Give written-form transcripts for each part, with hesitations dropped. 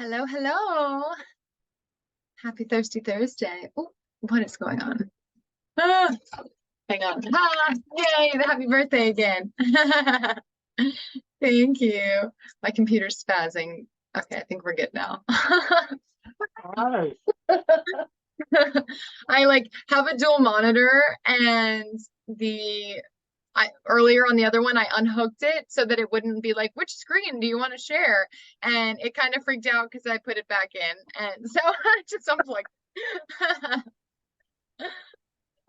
Hello, hello. Happy Thirsty Thursday. Oh, what is going on? Ah, hang on. Yay, the happy birthday again. Thank you. My computer's spazzing. Okay, I think we're good now. Right. I have a dual monitor and earlier on the other one I unhooked it so that it wouldn't be like, which screen do you want to share? And it kind of freaked out because I put it back in. And so I just unplugged.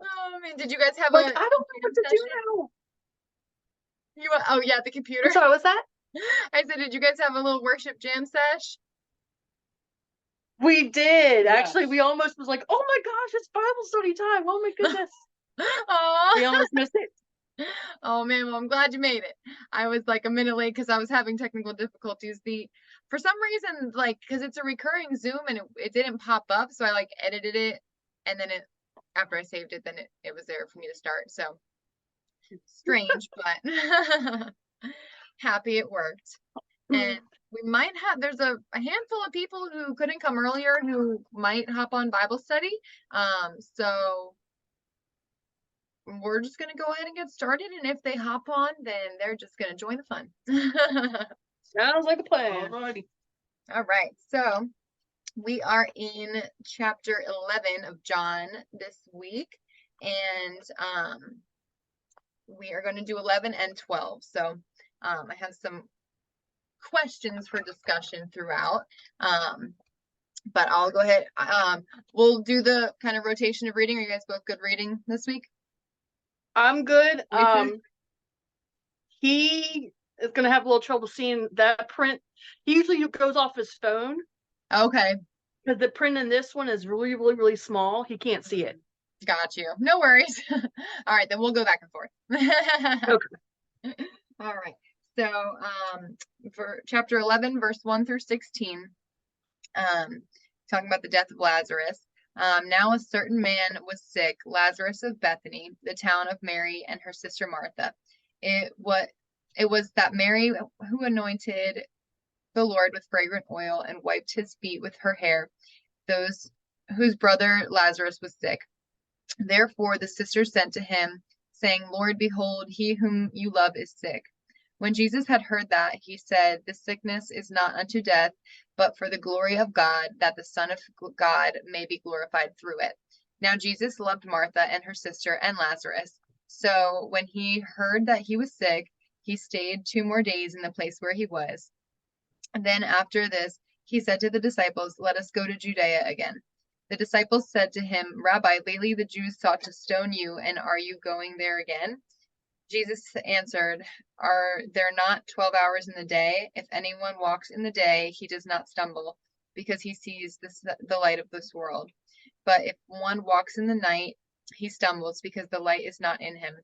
Oh man, did you guys have I a don't know what to do now. Oh yeah, the computer. Sorry, what's that? I said, did you guys have a little worship jam sesh? We did. Yes. Actually, we almost was like, oh my gosh, it's Bible study time. Oh my goodness. We Oh. almost missed it. Oh man, well I'm glad you made it. I was like a minute late because I was having technical difficulties. For some reason, because it's a recurring Zoom and it didn't pop up, so I edited it, and then after I saved it, then it was there for me to start. So strange, but happy it worked. And we might there's a handful of people who couldn't come earlier who might hop on Bible study. So we're just going to go ahead and get started. And if they hop on, then they're just going to join the fun. Sounds like a plan. Alrighty. All right. So we are in chapter 11 of John this week. And we are going to do 11 and 12. So I have some questions for discussion throughout. But I'll go ahead. We'll do the kind of rotation of reading. Are you guys both good reading this week? I'm good. He is gonna have a little trouble seeing that print. He usually goes off his phone. Okay. Because the print in this one is really, really, really small. He can't see it. Got you. No worries. All right, then we'll go back and forth. Okay. All right. So, for chapter 11, verse 1 through 16, talking about the death of Lazarus. Now a certain man was sick, Lazarus of Bethany, the town of Mary and her sister Martha. It was that Mary who anointed the Lord with fragrant oil and wiped his feet with her hair, those whose brother Lazarus was sick. Therefore the sisters sent to him, saying, Lord, behold, he whom you love is sick. When Jesus had heard that, he said, this sickness is not unto death, but for the glory of God, that the Son of God may be glorified through it. Now Jesus loved Martha and her sister and Lazarus. So when he heard that he was sick, he stayed 2 more days in the place where he was. And then after this, he said to the disciples, let us go to Judea again. The disciples said to him, Rabbi, lately the Jews sought to stone you, and are you going there again? Jesus answered, are there not 12 hours in the day? If anyone walks in the day, he does not stumble, because he sees the light of this world. But if one walks in the night, he stumbles, because the light is not in him.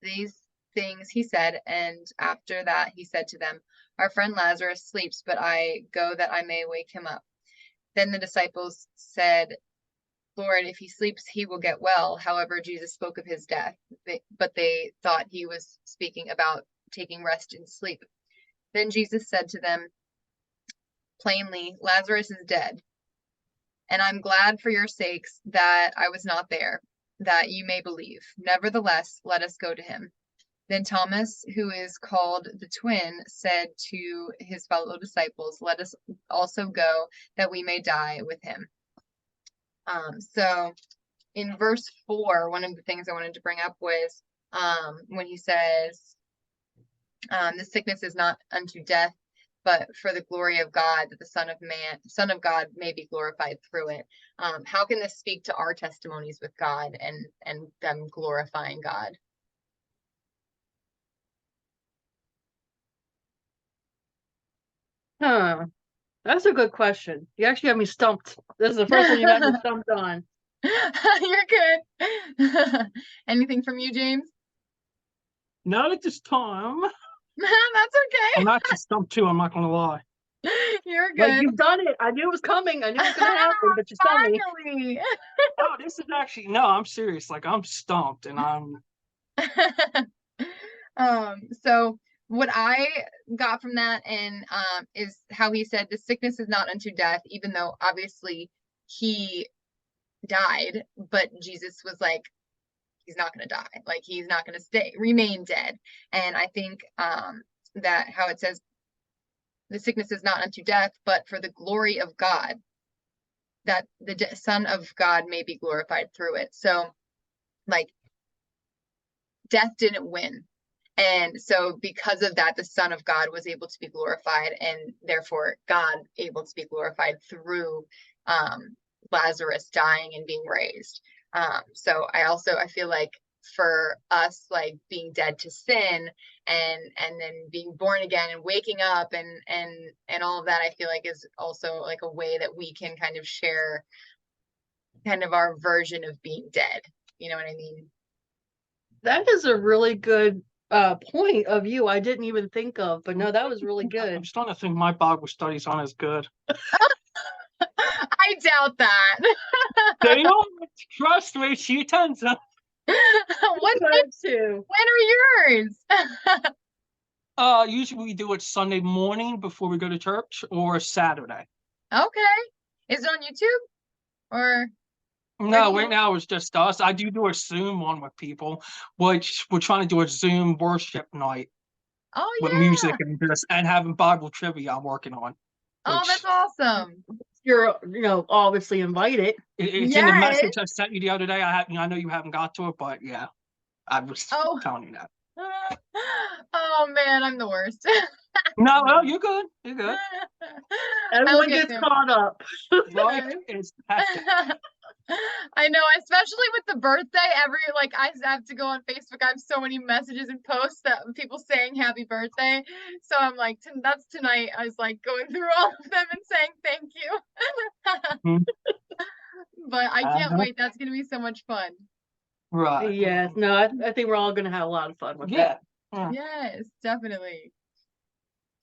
These things he said, and after that he said to them, our friend Lazarus sleeps, but I go that I may wake him up. Then the disciples said, Lord, if he sleeps, he will get well. However, Jesus spoke of his death, but they thought he was speaking about taking rest in sleep. Then Jesus said to them plainly, Lazarus is dead, and I'm glad for your sakes that I was not there, that you may believe. Nevertheless, let us go to him. Then Thomas, who is called the twin, said to his fellow disciples, let us also go, that we may die with him. So in verse 4, one of the things I wanted to bring up was when he says, the sickness is not unto death, but for the glory of God, that the Son of God may be glorified through it. How can this speak to our testimonies with God and them glorifying God? That's a good question. You actually have me stumped. This is the first one you got me stumped on. You're good. Anything from you, James? Not at this time. That's okay. I'm actually stumped too, I'm not going to lie. You're good. But you've done it. I knew it was coming. I knew it was going to happen, but you stumped me. Finally. Oh, this is actually, no, I'm serious. I'm stumped and I'm... So what I got from that and is how he said the sickness is not unto death, even though obviously he died, but Jesus was like, he's not going to die. Like he's not going to remain dead. And I think that how it says the sickness is not unto death, but for the glory of God, that the Son of God may be glorified through it. So like death didn't win. And so because of that, the Son of God was able to be glorified, and therefore God able to be glorified through Lazarus dying and being raised. So I feel like for us, like being dead to sin and then being born again and waking up and all of that, I feel like is also like a way that we can kind of share kind of our version of being dead. You know what I mean? That is a really good point of view I didn't even think of, but no, that was really I'm good. starting to think my Bible studies aren't as good. I doubt that. They are. Trust me, she attends them. What Good too. when are yours? Usually we do it Sunday morning before we go to church or Saturday. Okay. Is it on YouTube? Or No, do right you- now it's just us. I do a Zoom one with people, which we're trying to do a Zoom worship night oh with yeah. music and having Bible trivia I'm working on. Oh, which- that's awesome. You're, obviously invited. It's in the Yes. message I sent you the other day. I know you haven't got to it, but yeah, I was Oh. telling you that. Oh man, I'm the worst. No, well, you're good. You're good. Everyone get gets there. caught up. Life is hectic. I know, especially with the birthday, I have to go on Facebook. I have so many messages and posts that people saying happy birthday. So I'm like, that's tonight. I was like going through all of them and saying thank you. Mhm. But I can't Uh-huh. wait. That's gonna be so much fun. Right. Yes, no, I think we're all gonna have a lot of fun with Yeah. that. Yes, definitely.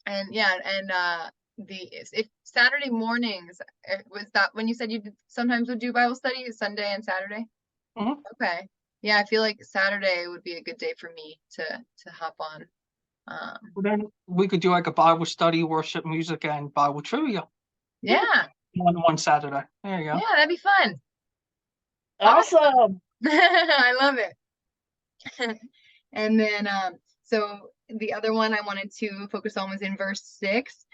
And yeah, and if Saturday mornings was that when you said you sometimes would do Bible study, Sunday and Saturday? Mhm. Okay. Yeah, I feel like Saturday would be a good day for me to hop on. Well, then we could do like a Bible study, worship music, and Bible trivia Yeah, one Saturday. There you yeah, go. that'd be fun. Awesome. I love it. And then so the other one I wanted to focus on was in verse 6,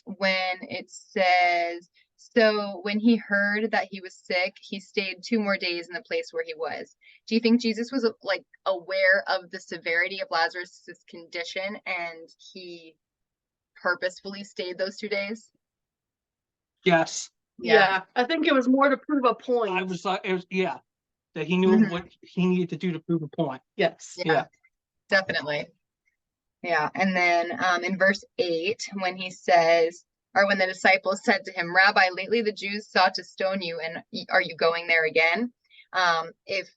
when it says, so when he heard that he was sick, he stayed 2 more days in the place where he was. Do you think Jesus was like aware of the severity of Lazarus's condition and he purposefully stayed those 2 days? Yes, Yeah. I think it was more to prove a point. I was like, that he knew Mhm. what he needed to do to prove a point. Yes. Yeah. Definitely. Yeah. And then in verse 8, when he says, or when the disciples said to him, Rabbi, lately the Jews sought to stone you, and are you going there again? If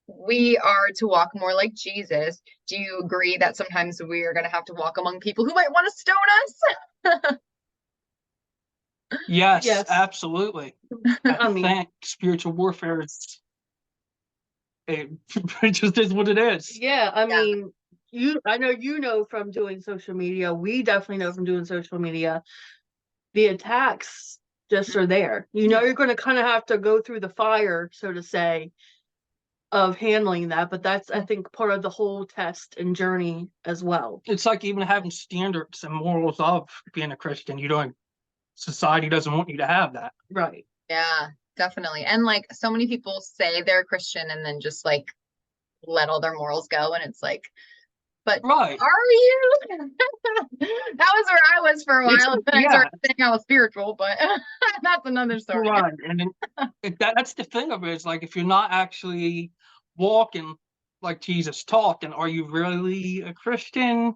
we are to walk more like Jesus, do you agree that sometimes we are going to have to walk among people who might want to stone us? Yes, Yes. absolutely. I I mean, think spiritual warfare is it just is what it is. yeah, I Yeah. mean, I know from doing social media, we definitely know from doing social media, the attacks just are there. You're going to kind of have to go through the fire, so to say, of handling that, but that's, I think, part of the whole test and journey as well. It's like even having standards and morals of being a Christian. Society doesn't want you to have that. Right. Yeah, definitely. And like so many people say they're Christian and then just like let all their morals go. And it's like, but Right. are you? That was where I was for a It's- while. And then I yeah. started saying I was spiritual, but that's another story. Right. And then that's the thing of it, is like if you're not actually walking like Jesus taught, then are you really a Christian?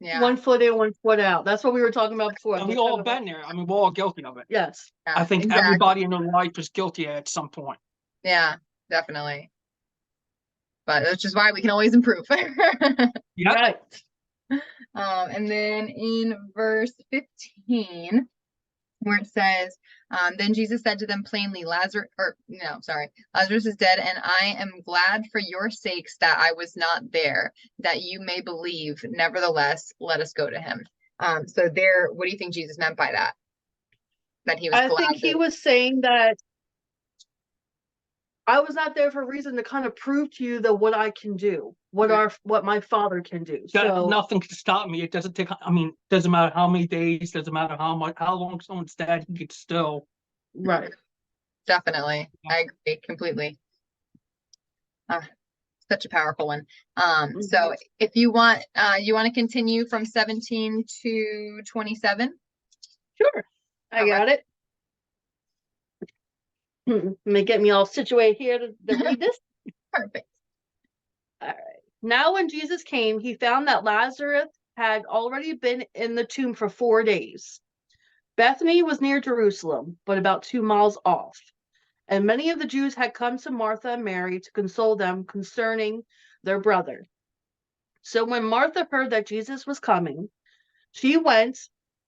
Yeah. One foot in, one foot out. That's what we were talking about before. And we all been there. I mean, we're all guilty of it. Yes. Yeah, I think exactly. everybody in their life is guilty at some point. Yeah, definitely. But which is why we can always improve. Yeah. Right. And then in verse 15, where it says, then Jesus said to them plainly, Lazarus is dead, and I am glad for your sakes that I was not there, that you may believe. Nevertheless, let us go to him. So there, what do you think Jesus meant by that? That he was I glad think he that- was saying that I was not there for a reason to kind of prove to you that what I can do, what my Father can do. So Nothing can stop me. It doesn't take. I mean, doesn't matter how many days. Doesn't matter how long someone's dead. He could still. right. Definitely. I agree completely. Such a powerful one. So if you want to continue from 17 to 27. Sure. I got it. Let me get me all situated here to read this. Perfect. All right. Now when Jesus came, he found that Lazarus had already been in the tomb for 4 days. Bethany was near Jerusalem, but about 2 miles off. And many of the Jews had come to Martha and Mary to console them concerning their brother. So when Martha heard that Jesus was coming, she went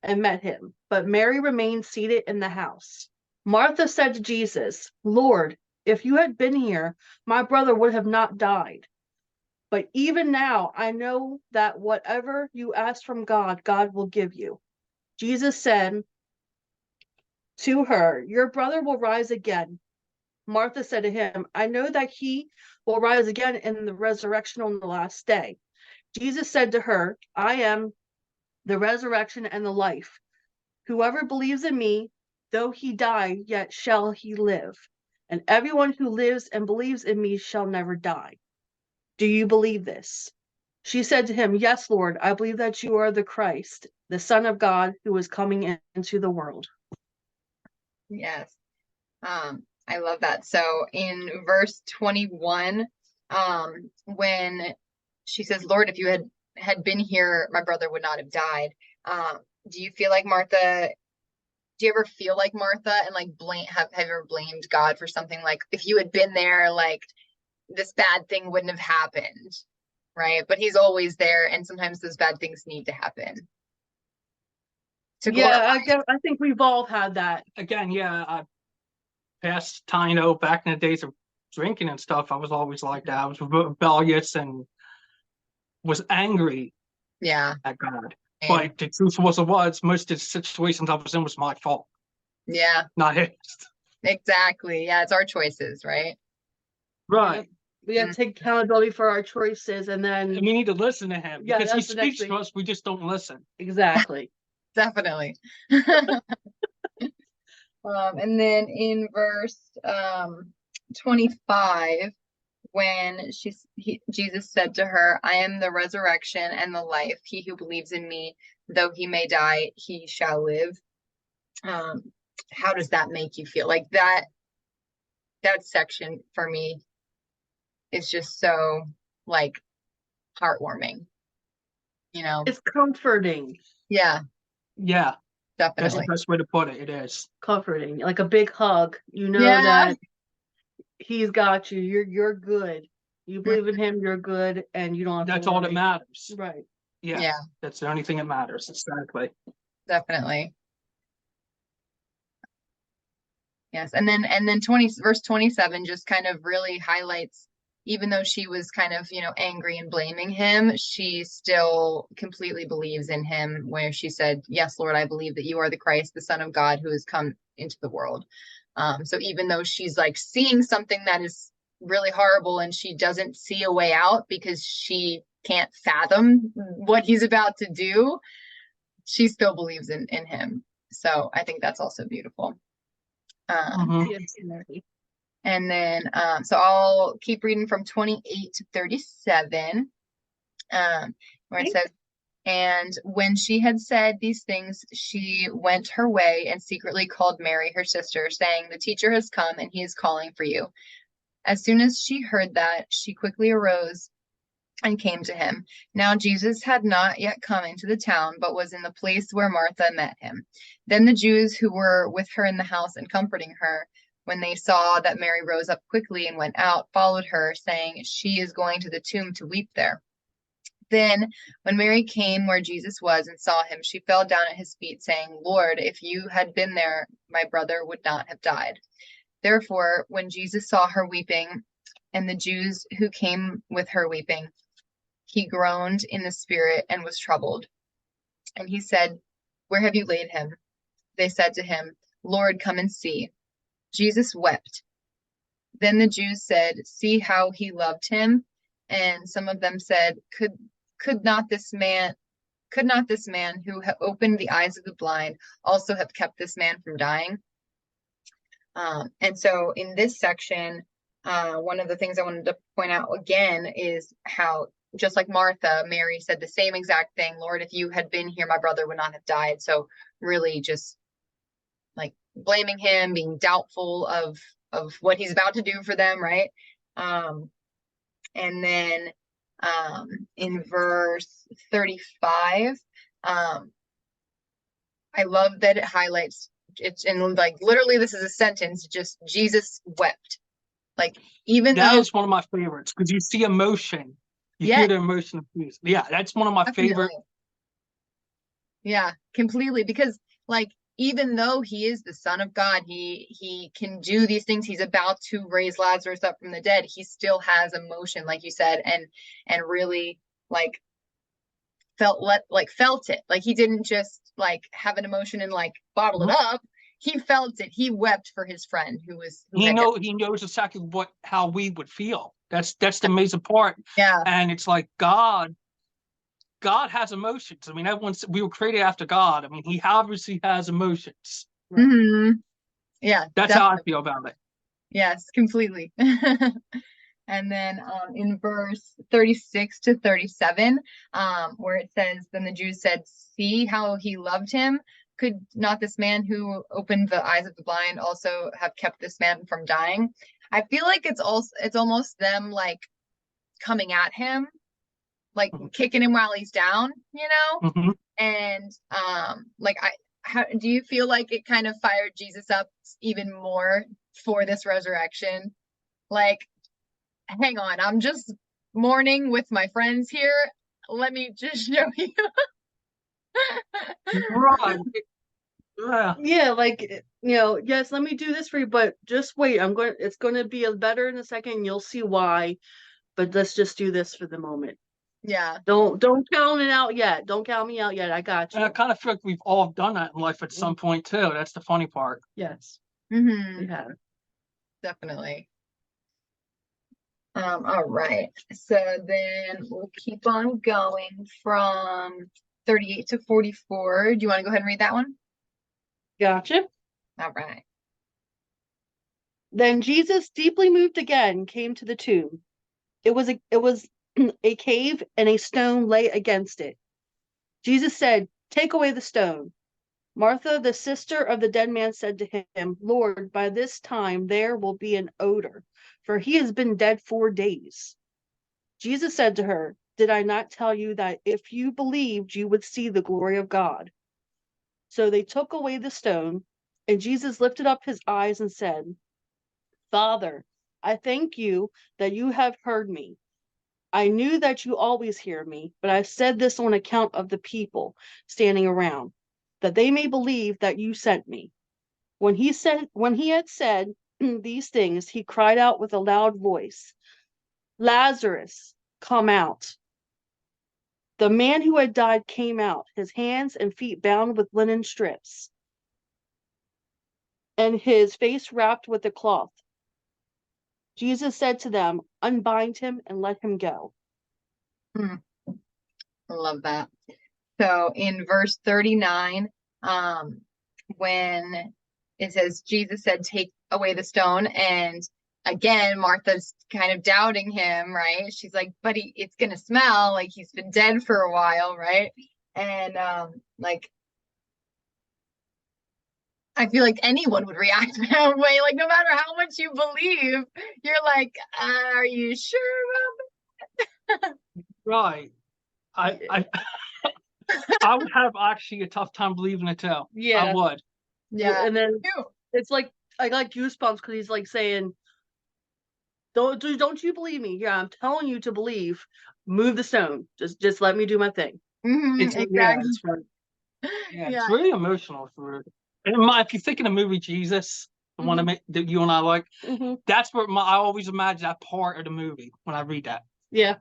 and met him, but Mary remained seated in the house. Martha said to Jesus, Lord, if you had been here, my brother would have not died. But even now, I know that whatever you ask from God, God will give you. Jesus said to her, your brother will rise again. Martha said to him, I know that he will rise again in the resurrection on the last day. Jesus said to her, I am the resurrection and the life. Whoever believes in me, though he die, yet shall he live. And everyone who lives and believes in me shall never die. Do you believe this? She said to him, yes, Lord, I believe that you are the Christ, the Son of God, who is coming into the world. Yes. I love that. So in verse 21, when she says, Lord, if you had been here, my brother would not have died. Do you feel like Martha? Do you ever feel like Martha and like have you ever blamed God for something, like if you had been there, like this bad thing wouldn't have happened, right? But he's always there, and sometimes those bad things need to happen. Yeah, I think we've all had that. Again, yeah. Past time, back in the days of drinking and stuff, I was always like that. I was rebellious and was angry. Yeah. At God. But the truth was most of the situations I was in was my fault. Yeah. Not his. Exactly. Yeah, it's our choices, right? Right. We have to take accountability for our choices, and then we need to listen to him. Yeah, because he that's the next speaks to us, we just don't listen. Exactly. Definitely. And then in verse 25, when Jesus said to her, I am the resurrection and the life. He who believes in me, though he may die, he shall live. How does that make you feel? Like that section for me is just so like heartwarming. It's comforting. Yeah. Yeah. Definitely. That's the best way to put it. It is comforting, like a big hug. You know that he's got you. You're good. You believe in him. You're good, and you don't have. That's all that matters. Right. Yeah. That's the only thing that matters. Exactly. Definitely. Yes, and then verse 27 just kind of really highlights, even though she was kind of, angry and blaming him, she still completely believes in him, where she said, yes, Lord, I believe that you are the Christ, the Son of God, who has come into the world. So even though she's like seeing something that is really horrible and she doesn't see a way out because she can't fathom what he's about to do, she still believes in him. So I think that's also beautiful. And then, so I'll keep reading from 28 to 37, where it says, and when she had said these things, she went her way and secretly called Mary, her sister, saying, the teacher has come and he is calling for you. As soon as she heard that, she quickly arose and came to him. Now Jesus had not yet come into the town, but was in the place where Martha met him. Then the Jews who were with her in the house and comforting her, when they saw that Mary rose up quickly and went out, followed her, saying, she is going to the tomb to weep there. Then, when Mary came where Jesus was and saw him, she fell down at his feet, saying, Lord, if you had been there, my brother would not have died. Therefore, when Jesus saw her weeping, and the Jews who came with her weeping, he groaned in the spirit and was troubled. And he said, Where have you laid him? They said to him, Lord, come and see. Jesus wept. Then the Jews said, See how he loved him. And some of them said, Could not this man who opened the eyes of the blind also have kept this man from dying? And so in this section, one of the things I wanted to point out again is how, just like Martha, Mary said the same exact thing. Lord, if you had been here, my brother would not have died. So really just like blaming him, being doubtful of what he's about to do for them, right? And then in verse 35, I love that it highlights it's in like literally this is a sentence, just Jesus wept. Like even That though is one of my favorites because you see emotion. You Yeah. hear the emotion of Jesus. Yeah, that's one of my favorite. Definitely. Yeah, completely. Because like even though he is the Son of God, he can do these things. He's about to raise Lazarus up from the dead. He still has emotion, like you said, and really like felt it. Like he didn't just like have an emotion and like bottle it up. He felt it. He wept for his friend who He had died. knows exactly how we would feel. That's the amazing part. Yeah. And it's like God has emotions. I mean, we were created after God. I mean, he obviously has emotions. Hmm. Yeah. That's how I feel about it. Yes, completely. And then in verse 36 to 37, where it says, Then the Jews said, See how he loved him? Could not this man who opened the eyes of the blind also have kept this man from dying? I feel like it's almost them like coming at him, like kicking him while he's down, you know? Mm-hmm. And like how do you feel like it kind of fired Jesus up even more for this resurrection? Like, hang on, I'm just mourning with my friends here. Let me just show you. Right. Yeah. Yeah, like yes, let me do this for you, but just wait. It's gonna be better in a second, you'll see why. But let's just do this for the moment. Yeah. Don't count it out yet. Don't count me out yet. I got you. And I kind of feel like we've all done that in life at some point too. That's the funny part. Yes, Mm-hmm. we have. Definitely. All right. So then we'll keep on going from 38 to 44. Do you want to go ahead and read that one? Gotcha. All right. Then Jesus, deeply moved again, came to the tomb. It was a cave, and a stone lay against it. Jesus said, Take away the stone. Martha, the sister of the dead man, said to him, Lord, by this time there will be an odor, for he has been dead 4 days. Jesus said to her, Did I not tell you that if you believed, you would see the glory of God? So they took away the stone, and Jesus lifted up his eyes and said, Father, I thank you that you have heard me. I knew that you always hear me, but I said this on account of the people standing around, that they may believe that you sent me. When he had said these things, he cried out with a loud voice, Lazarus, come out. The man who had died came out, his hands and feet bound with linen strips, and his face wrapped with a cloth. Jesus said to them, Unbind him and let him go. I love that. So in verse 39, when it says Jesus said, Take away the stone, and again Martha's kind of doubting him, right? She's like, but it's gonna smell like he's been dead for a while, right? And like I feel like anyone would react that way, like no matter how much you believe, you're like, are you sure about it? Right. I I would have actually a tough time believing it too. Yeah. I would. Yeah. And then Ew. it's like I got goosebumps because he's like saying, Don't you believe me? Yeah, I'm telling you to believe. move the stone. Just let me do my thing. It's exactly. yeah, Yeah. it's really emotional for. And if you think of the movie Jesus, the one that you and I like, Hmm. that's where I always imagine that part of the movie when I read that. Yeah.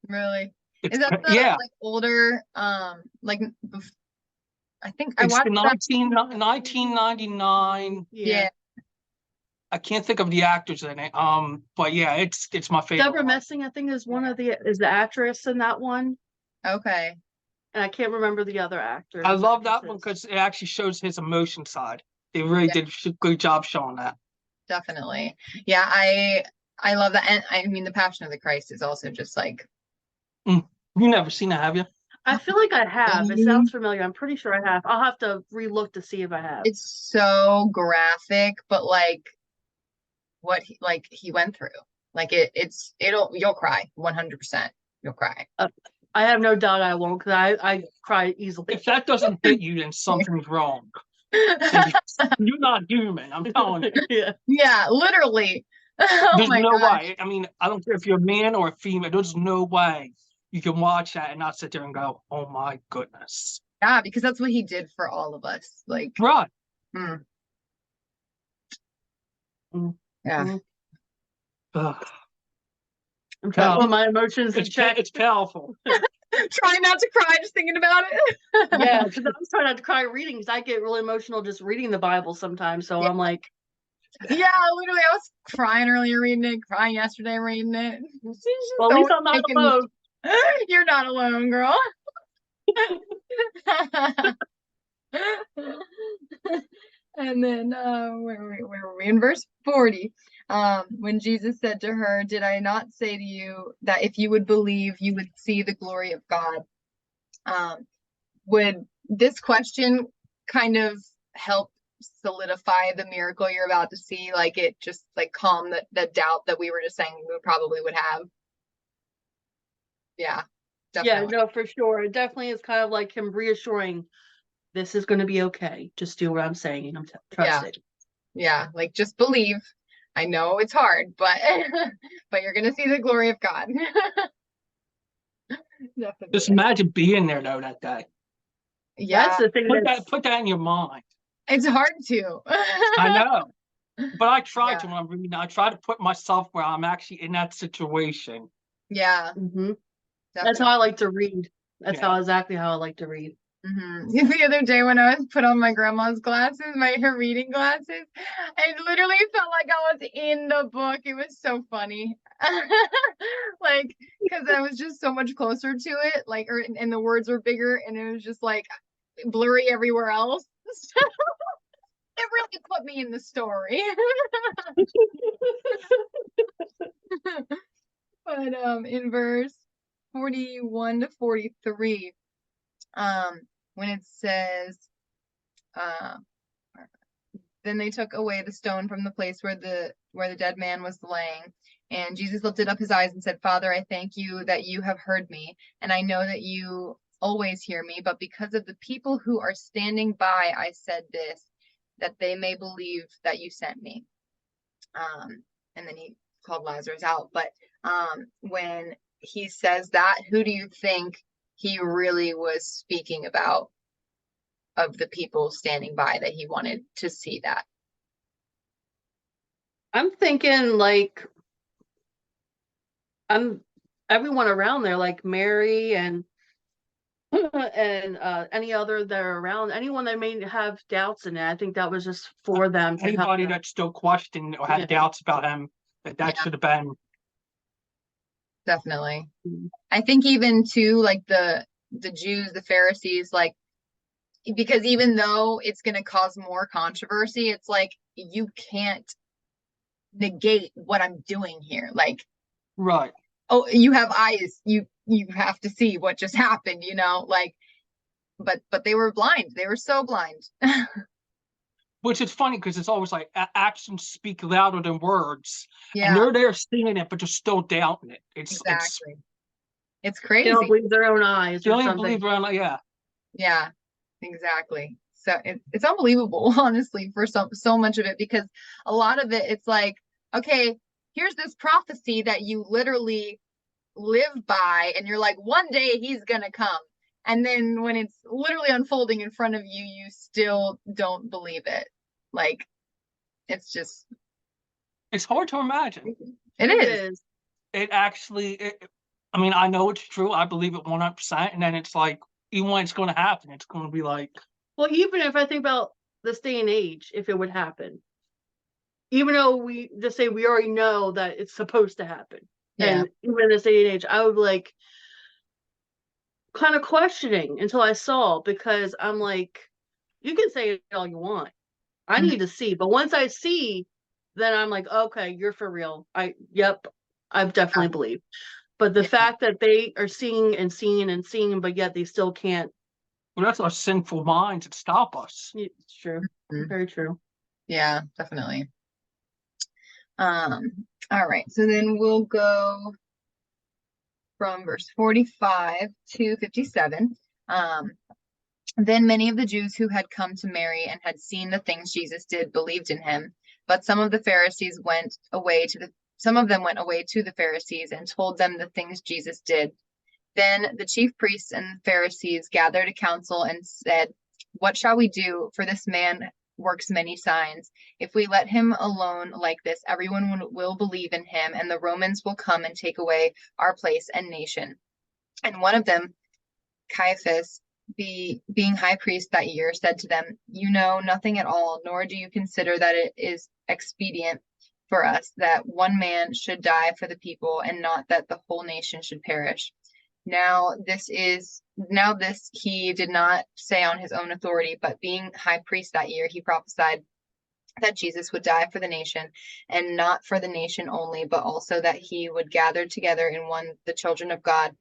Really? It's Is that the yeah, like older like I think I it's the watched that. 1999. Yeah. I can't think of the actors in it. But yeah, it's my favorite Deborah one. Messing, I think, is the actress in that one, Okay. and I can't remember the other actors. I love that one actresses. because it actually shows his emotion side. They really did a good job showing that. Definitely. Yeah, I love that. And I mean the Passion of the Christ is also just like You never seen it, have you? I feel like I have. It Mhm. sounds familiar. I'm pretty sure I have. I'll have to relook to see if I have. It's so graphic, but like what he went through. Like you'll cry 100%. You'll cry. I have no doubt I won't, because I cry easily. If that doesn't hit you, then something's wrong. You're not human. I'm telling you. Yeah. Yeah, literally. Oh There's my no gosh. way. I mean, I don't care if you're a man or a female. There's no way you can watch that and not sit there and go, "Oh my goodness." Yeah, because that's what he did for all of us. Like, Right. mm, Mm. yeah. Mm. Ugh. I'm trying to Hell, put my emotions in check. It's powerful. Trying not to cry just thinking about it. Yeah, because I was trying not to cry reading, because I get really emotional just reading the Bible sometimes. So Yeah. I'm like, Yeah, literally, I was crying earlier reading it, crying yesterday reading it. well, at least I'm not alone. You're not alone, girl. And then where were we? In verse 40, when Jesus said to her, "Did I not say to you that if you would believe, you would see the glory of God?" Would this question kind of help solidify the miracle you're about to see? Like it just like calm the doubt that we were just saying we probably would have. Yeah, definitely. Yeah, no, for sure. It definitely is kind of like him reassuring, this is going to be okay. Just do what I'm saying, and I'm trusting. Yeah, like just believe. I know it's hard, but but you're gonna see the glory of God. Definitely. Just imagine being there though that day. Yeah, That's the thing. Put that in your mind. it's hard to. I know. But I try Yeah. to when I'm reading. I try to put myself where I'm actually in that situation. Yeah, Hmm. That's how I like to read. That's Yeah. exactly how I like to read. The other day when I was put on my grandma's glasses, her reading glasses, I literally felt like I was in the book. It was so funny. Like, because I was just so much closer to it, like, and the words were bigger, and it was just like blurry everywhere else. So it really put me in the story. But in verse 41 to 43, when it says, then they took away the stone from the place where the dead man was laying. And Jesus lifted up his eyes and said, "Father, I thank you that you have heard me, and I know that you always hear me, but because of the people who are standing by, I said this, that they may believe that you sent me." And then he called Lazarus out. But when he says that, who do you think he really was speaking about of the people standing by that he wanted to see that? I'm thinking like everyone around there, like Mary and and any other that are around, anyone that may have doubts in it. I think that was just for them. Anybody that still questioned or had doubts about him, that should have been. Definitely. I think even too, like the Jews, the Pharisees, like, because even though it's going to cause more controversy, it's like you can't negate what I'm doing here. Like, Right. oh, you have eyes, you have to see what just happened, like, but they were blind. They were so blind. Which is funny because it's always like actions speak louder than words. Yeah, And they're there seeing it, but they're still doubting it. exactly. It's They crazy. don't believe their own eyes. They Or don't something. believe around. Yeah. Yeah, exactly. So it's unbelievable, honestly, for so much of it, because a lot of it, it's like, okay, here's this prophecy that you literally live by, and you're like, one day he's gonna come. And then when it's literally unfolding in front of you, you still don't believe it. Like, it's just, It's hard to imagine. it is. It actually, I mean, I know it's true. I believe it 100%. And then it's like, even when it's going to happen, it's going to be like, Well, even if I think about this day and age, if it would happen, even though we just say we already know that it's supposed to happen, Yeah. and even in this day and age, I would like kind of questioning until I saw, because I'm like, you can say it all you want. I Mhm. need to see, but once I see, then I'm like, okay, you're for real. Yep, I've definitely believed. But the Yeah. fact that they are seeing and seeing and seeing, but yet they still can't. well, that's our sinful minds that stop us. It's true. Mhm. Very true. Yeah, definitely. All right, so then we'll go from verse 45 to 57. Then many of the Jews who had come to Mary and had seen the things Jesus did believed in him, but some of them went away to the Pharisees and told them the things Jesus did. Then the chief priests and Pharisees gathered a council and said, "What shall we do? For this man works many signs. If we let him alone like this, everyone will believe in him, and the Romans will come and take away our place and nation." And one of them, Caiaphas, being high priest that year, said to them, "You know nothing at all, nor do you consider that it is expedient for us that one man should die for the people, and not that the whole nation should perish." Now this he did not say on his own authority, but being high priest that year, he prophesied that Jesus would die for the nation, and not for the nation only, but also that he would gather together in one the children of God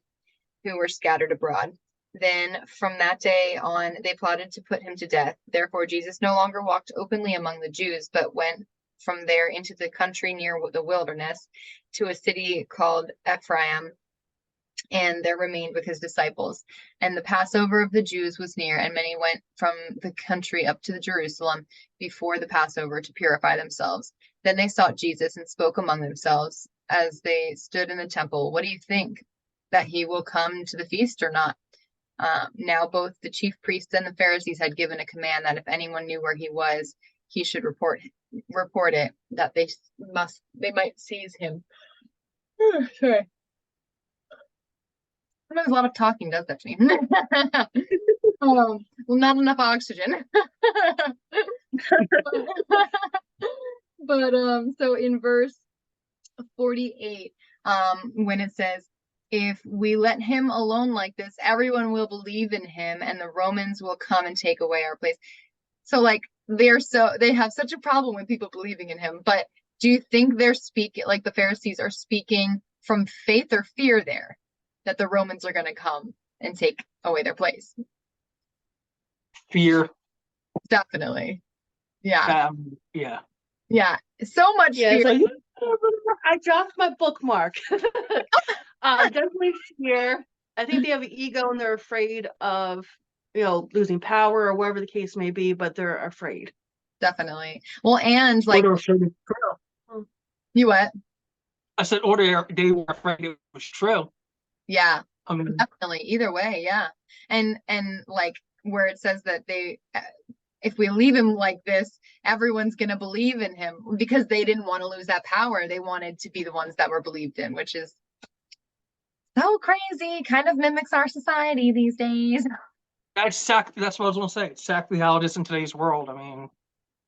who were scattered abroad. Then from that day on, they plotted to put him to death. Therefore, Jesus no longer walked openly among the Jews, but went from there into the country near the wilderness to a city called Ephraim, and there remained with his disciples. And the Passover of the Jews was near, and many went from the country up to Jerusalem before the Passover to purify themselves. Then they sought Jesus and spoke among themselves as they stood in the temple, "What do you think? That he will come to the feast or not?" Now both the chief priests and the Pharisees had given a command that if anyone knew where he was, he should report it, that they might seize him. Sorry. Sometimes a lot of talking does that to me. Well, not enough oxygen. But so in verse 48, when it says, "If we let him alone like this, everyone will believe in him, and the Romans will come and take away our place." So like they have such a problem with people believing in him. But do you think they're speaking, like the Pharisees are speaking from faith or fear there, that the Romans are going to come and take away their place? Fear. Definitely. Yeah. Yeah. Yeah. So much Yeah, fear. it's like, I dropped my bookmark. Definitely fear. I think they have an ego and they're afraid of, losing power or whatever the case may be, but they're afraid. Definitely. Well, and like, you what? I said, or they were afraid it was true. Yeah. I mean, Definitely. Either way, yeah. And like where it says that if we leave him like this, everyone's going to believe in him, because they didn't want to lose that power. They wanted to be the ones that were believed in, which is so crazy. Kind of mimics our society these days. that's what I was going to say. Exactly how it is in today's world. I mean,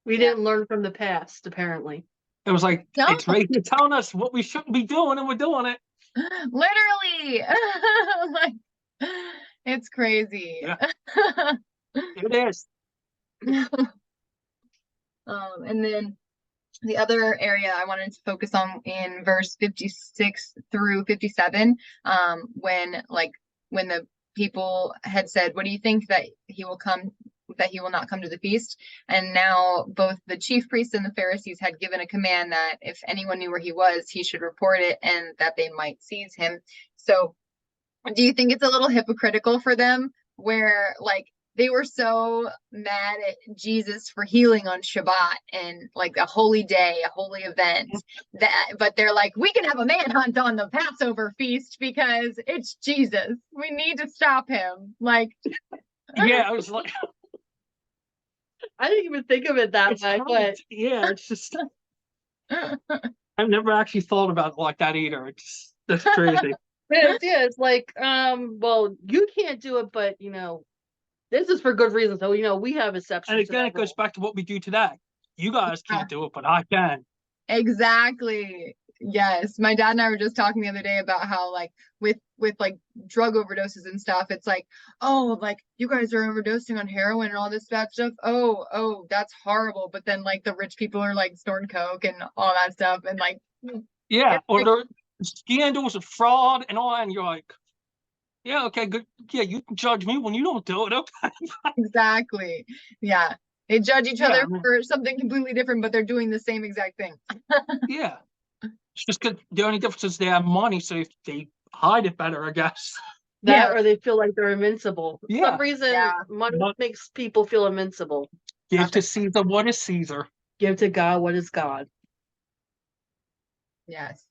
We didn't learn from the past, apparently. it was like, No. it's right to telling us what we shouldn't be doing, and we're doing it. Literally. Like, it's crazy. Yeah. It is. And then the other area I wanted to focus on in verse 56 through 57, when the people had said, "What do you think, that he will not come to the feast?" And now both the chief priests and the Pharisees had given a command that if anyone knew where he was, he should report it, and that they might seize him. So do you think it's a little hypocritical for them, where like they were so mad at Jesus for healing on Shabbat and like a holy day, a holy event, but they're like, we can have a manhunt on the Passover feast because it's Jesus. We need to stop him. Like, Yeah, I was like, I didn't even think of it that it's way, kind but of- yeah, it's just I've never actually thought about it like that either. It's that's crazy. it's like, well, you can't do it, but this is for good reason. So, we have exceptions. And to again, that it goes rule. back to what we do today. You guys can't do it, but I can. exactly. Yes. My dad and I were just talking the other day about how like with like drug overdoses and stuff, it's like, oh, like you guys are overdosing on heroin and all this bad stuff. Oh, that's horrible. But then like the rich people are like snorting coke and all that stuff. And like, Yeah, it's or like, there are scandals of fraud and all that, and you're like, yeah, okay, good. Yeah, you can judge me when you don't do it. Okay. exactly. Yeah. They judge each Yeah, other I mean, for something completely different, but they're doing the same exact thing. yeah. It's just because the only difference is they have money, so if they hide it better, I guess. That Yeah. or they feel like they're invincible. For Yeah. some reason, Yeah. money But makes people feel invincible. give to Caesar what is Caesar. Give to God what is God. Yes.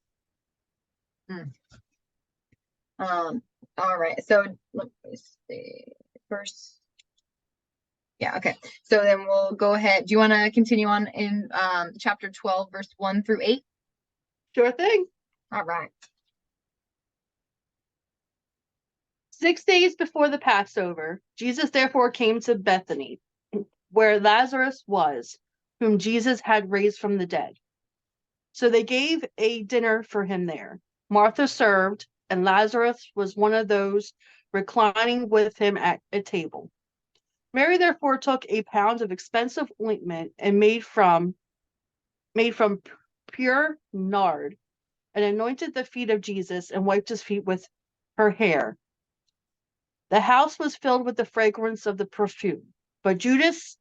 All right. So let me see. First. Yeah, okay. So then we'll go ahead. Do you want to continue on in chapter 12, verse 1 through 8? Sure thing. All right. 6 days before the Passover, Jesus therefore came to Bethany, where Lazarus was, whom Jesus had raised from the dead. So they gave a dinner for him there. Martha served, and Lazarus was one of those reclining with him at a table. Mary therefore took a pound of expensive ointment and made from pure nard, and anointed the feet of Jesus and wiped his feet with her hair. The house was filled with the fragrance of the perfume. But Judas,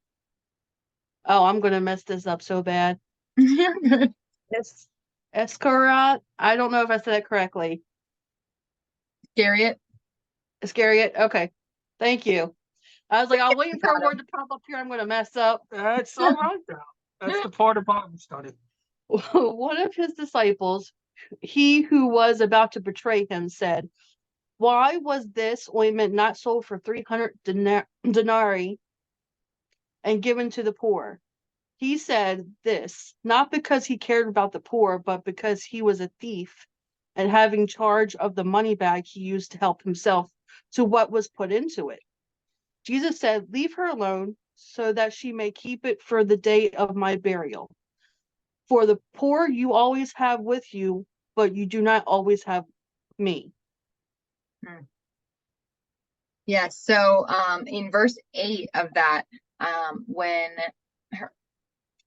oh, I'm going to mess this up so bad. You're good. Iscariot, I don't know if I said that correctly. Iscariot. Iscariot, okay. Thank you. I was like, I'm waiting for a Got word to pop up here. I'm going to mess up. That's all right, though. That's the part of Bible study. One of his disciples, he who was about to betray him, said, why was this ointment not sold for 300 denarii and given to the poor? He said this, not because he cared about the poor, but because he was a thief, and having charge of the money bag he used to help himself to what was put into it. Jesus said, leave her alone, so that she may keep it for the day of my burial. For the poor you always have with you, but you do not always have me. Yes. So in verse 8 of that,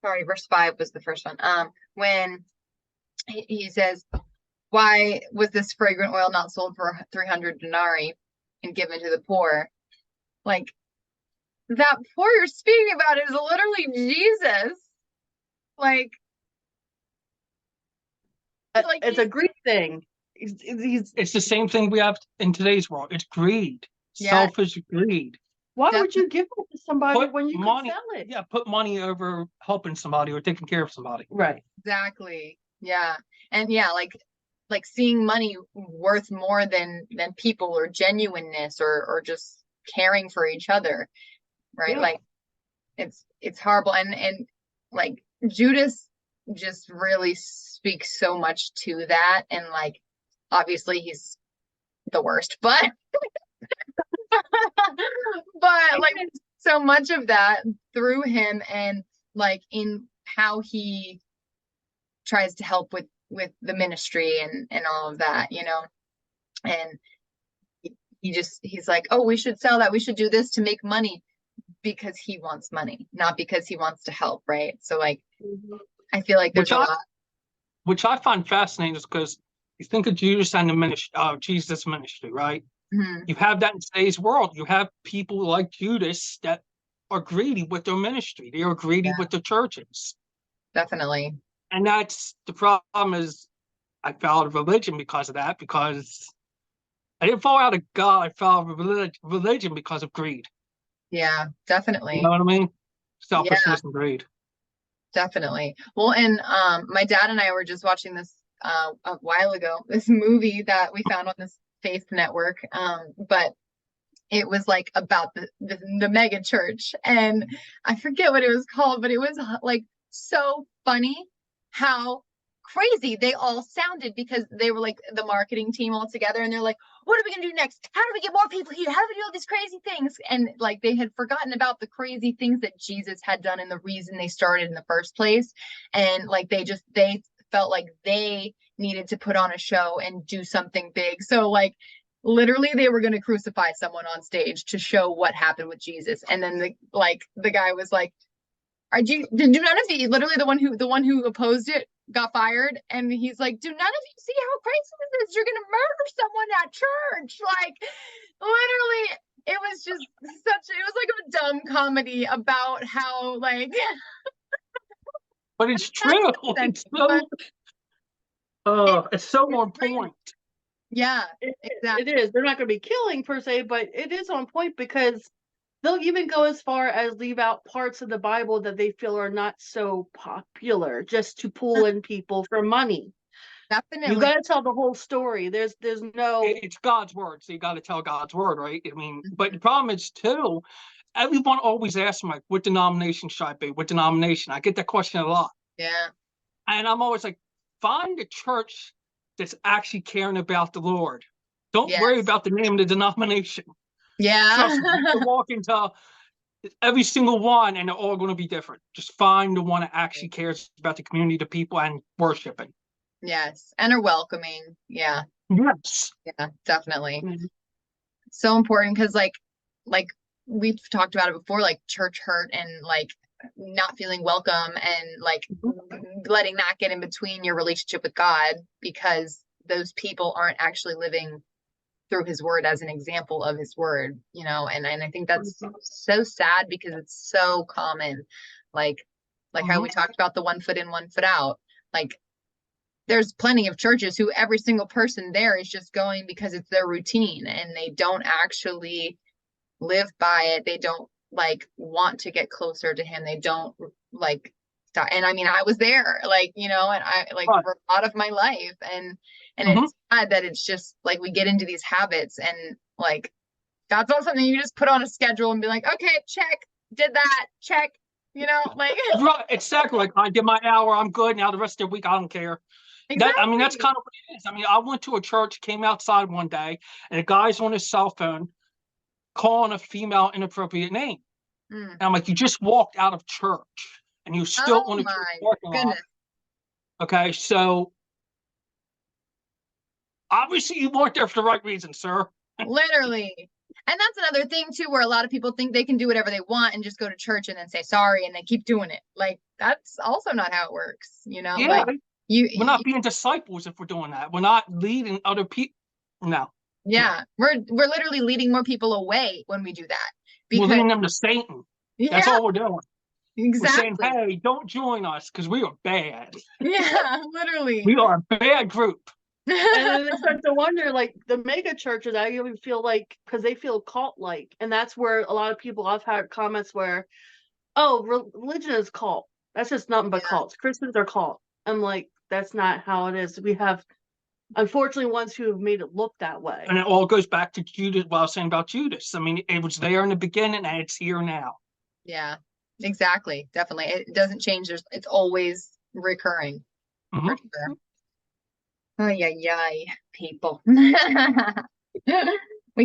verse 5 was the first one. When he says, why was this fragrant oil not sold for 300 denarii and given to the poor? Like, that poor you're speaking about is literally Jesus. Like It's a greed thing. It's the same thing we have in today's world. It's greed, Yeah. selfish greed. Why would you give it to somebody Put when you money- can sell it? Yeah, put money over helping somebody or taking care of somebody. Right. exactly. Yeah. And yeah, like seeing money worth more than people or genuineness or just caring for each other. Right. Yeah. Like it's horrible. And like Judas just really speaks so much to that. And like obviously he's the worst, but but like so much of that through him and like in how he tries to help with the ministry and all of that, and he's like, oh, we should sell that, we should do this to make money, because he wants money, not because he wants to help, right? So like I feel like there's a lot. Which I find fascinating is because you think of Judas and the ministry, Jesus' ministry, right? Mhm. You have that in today's world. You have people like Judas that are greedy with their ministry. They are greedy with their churches. Definitely. And that's the problem is I fell out of religion because of that, because I didn't fall out of God. I fell out of religion because of greed. Yeah, You definitely. know what I mean? Yeah, Selfishness and greed. definitely. Well, and my dad and I were just watching this a while ago, this movie that we found on this Faith Network. But it was like about the mega church, and I forget what it was called, but it was like so funny how crazy they all sounded, because they were like the marketing team all together, and they're like, what are we gonna do next? How do we get more people here? How do we do all these crazy things? And like they had forgotten about the crazy things that Jesus had done and the reason they started in the first place. And like they felt like they needed to put on a show and do something big. So like literally they were going to crucify someone on stage to show what happened with Jesus. And then the guy was like, did none of you, literally the one who opposed it got fired? And he's like, do none of you see how crazy this is? You're going to murder someone at church. Like literally it was just it was like a dumb comedy about how like But it's true. It's so, it's so on crazy. point. Yeah, It is. They're not going to be killing per se, but it is on point because they'll even go as far as leave out parts of the Bible that they feel are not so popular just to pull in people for money. definitely. You got to tell the whole story. There's no. It's God's word, so you got to tell God's word, right? I mean, but the problem is too, everyone always asks me, like, what denomination should I be? What denomination? I get that question a lot. Yeah. And I'm always like, find a church that's actually caring about the Lord. Don't worry Yes. about the name of the denomination. Yeah. Trust me, you can walk into every single one and they're all going to be different. Just find the one that actually cares about the community, the people, and worshiping. Yes. And are welcoming. Yeah. Yes. Yeah, definitely. Mhm. So important, because like we've talked about it before, like church hurt and like not feeling welcome, and like letting that get in between your relationship with God, because those people aren't actually living through his word as an example of his word, you know. And I think that's so sad, because it's so common, like how we talked about the 1 foot in, 1 foot out. Like there's plenty of churches who every single person there is just going because it's their routine, and they don't actually live by it. They don't like want to get closer to him. They don't like and I mean I was there, like, you know, and I like for a lot of my life, and it's sad that it's just like we get into these habits, and like that's not something you just put on a schedule and be like, okay, check, did that, check, you know, like Right, exactly. Like I did my hour, I'm good. Now the rest of the week, I don't care. exactly. I mean, that's kind of what it is. I mean, I went to a church, came outside one day, and a guy's on his cell phone calling a female inappropriate name. And I'm like, you just walked out of church and you still on a church parking lot. Okay, so obviously you weren't there for the right reason, sir. Literally. And that's another thing too, where a lot of people think they can do whatever they want and just go to church and then say sorry and they keep doing it. Like that's also not how it works, you know? Yeah, like we're not being disciples if we're doing that. We're not leading other people. No. Yeah, we're literally leading more people away when we do that. We're leading them to Satan. That's all we're doing. Exactly. We're saying, hey, don't join us because we are bad. Yeah, literally. We are a bad group. And then they start to wonder, like the mega churches, I even feel like, because they feel cult-like, and that's where a lot of people, I've had comments where, oh, religion is cult. That's just nothing but cults. Christians are cult. I'm like, that's not how it is. We have, unfortunately, ones who have made it look that way. And it all goes back to Judas, what I was saying about Judas. I mean, it was there in the beginning and it's here now. Yeah, exactly. Definitely. It doesn't change. It's always recurring. For sure. Oh, yeah, people. We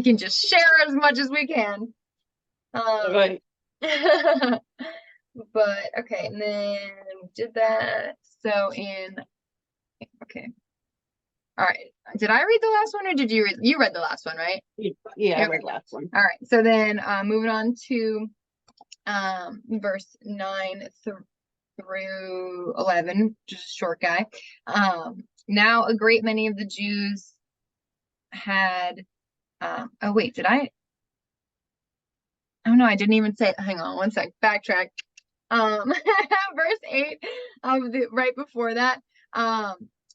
can just share as much as we can. Right. But okay, and then we did that. So okay. All right. Did I read the last one, or did you read? You read the last one, right? Yeah, I read the last one. All right. So then moving on to verse 9 through 11, just a short guy. Now a great many of the Jews had oh wait, did I? Oh no, I didn't even say it. Hang on one sec. Backtrack. Verse 8 of the right before that,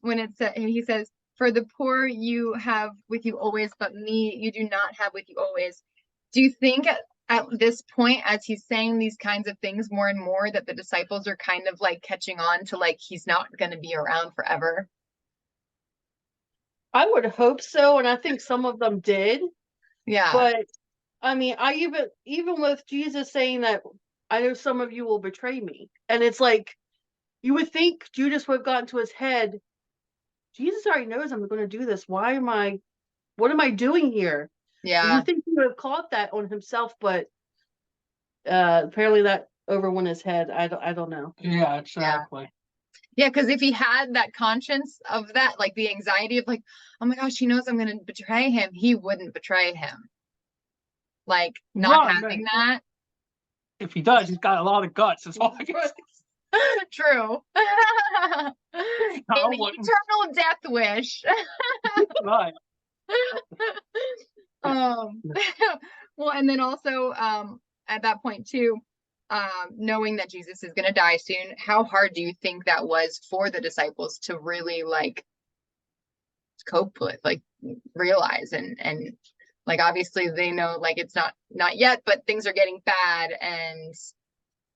when it said, he says, for the poor you have with you always, but me you do not have with you always. Do you think at this point, as he's saying these kinds of things more and more, that the disciples are kind of like catching on to like he's not going to be around forever? I would hope so, and I think some of them did. Yeah. But I mean, I even with Jesus saying that, I know some of you will betray me, and it's like you would think Judas would have gotten to his head. Jesus already knows I'm going to do this. What am I doing here? Yeah. You think he would have caught that on himself, but apparently that overwent his head. I don't know. Yeah, exactly. Yeah, because if he had that conscience of that, like the anxiety of like, oh my gosh, he knows I'm going to betray him, he wouldn't betray him. Like not Right, having right. that. If he does, he's got a lot of guts. That's all I can say. True. I An wouldn't. eternal death wish. Right. um well, and then also at that point too, knowing that Jesus is going to die soon, how hard do you think that was for the disciples to really like cope with, like realize and like obviously they know like it's not yet, but things are getting bad and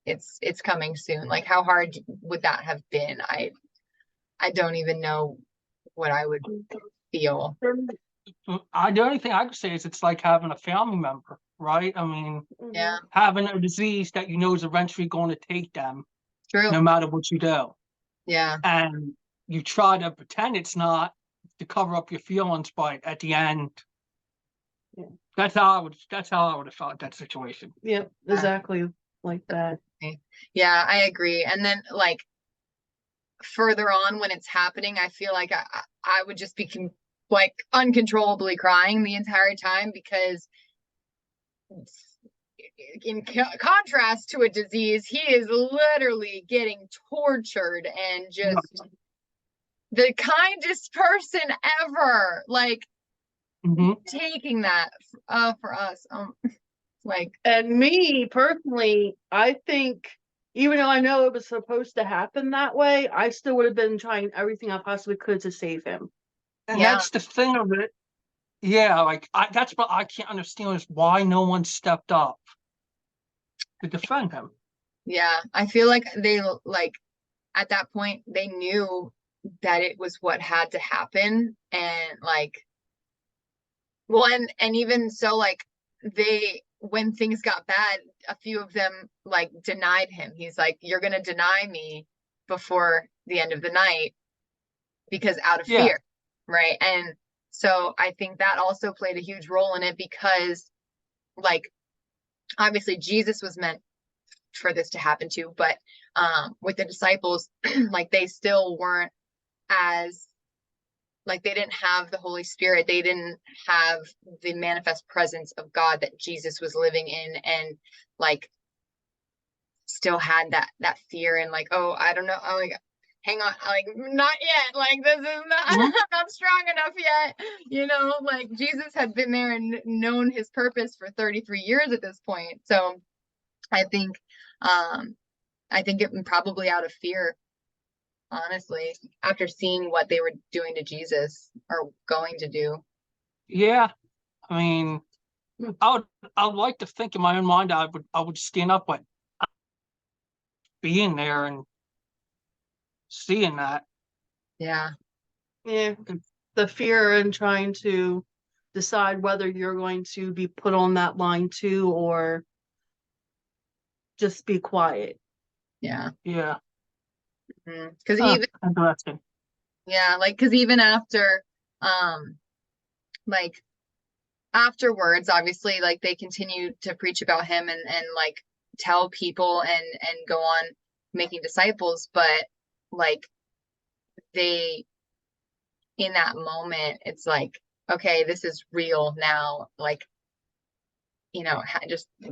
it's coming soon. Like how hard would that have been? I don't even know what I would feel. The only thing I could say is it's like having a family member, right? I mean, Yeah, having a disease that you know is eventually going to take them, true. no matter what you do. Yeah. And you try to pretend it's not to cover up your feelings, but at the end, Yeah. that's how I would have felt that situation. Yep, exactly like that. Yeah, I agree. And then like further on when it's happening, I feel like I would just be like uncontrollably crying the entire time, because in contrast to a disease, he is literally getting tortured and just the kindest person ever, like taking that for us. Like, and me personally, I think even though I know it was supposed to happen that way, I still would have been trying everything I possibly could to save him. And yeah, that's the thing of it. Yeah, like that's what I can't understand is why no one stepped up to defend him. yeah, I feel like they like at that point they knew that it was what had to happen, and like, well, and even so, like they, when things got bad, a few of them like denied him. He's like, you're gonna deny me before the end of the night, because out of Yeah. fear, right? And so I think that also played a huge role in it, because like obviously Jesus was meant for this to happen too, but with the disciples, like they still weren't as, like they didn't have the Holy Spirit, they didn't have the manifest presence of God that Jesus was living in, and like still had that fear and like, oh, I don't know, oh, like hang on, like not yet, like this is not I'm not strong enough yet, you know, like Jesus had been there and known his purpose for 33 years at this point. So I think it probably out of fear, honestly, after seeing what they were doing to Jesus or going to do. Yeah, I mean, I would like to think in my own mind I would stand up, but being there and seeing that. Yeah. Yeah, the fear and trying to decide whether you're going to be put on that line too, or just be quiet. Yeah. Yeah. Because even interesting. Yeah, like because even after like afterwards, obviously, like they continue to preach about him and like tell people and go on making disciples, but like they, in that moment, it's like, okay, this is real now. Like, you know,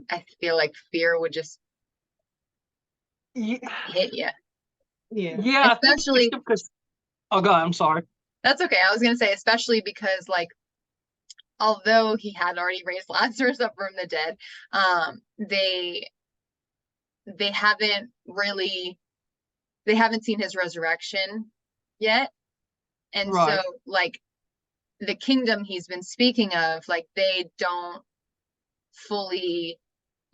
I feel like fear would just hit you. Yeah, Especially because oh god, I'm sorry. That's okay. I was gonna say, especially because like although he had already raised Lazarus up from the dead, they haven't seen his resurrection yet. And Right. so like the kingdom he's been speaking of, like they don't fully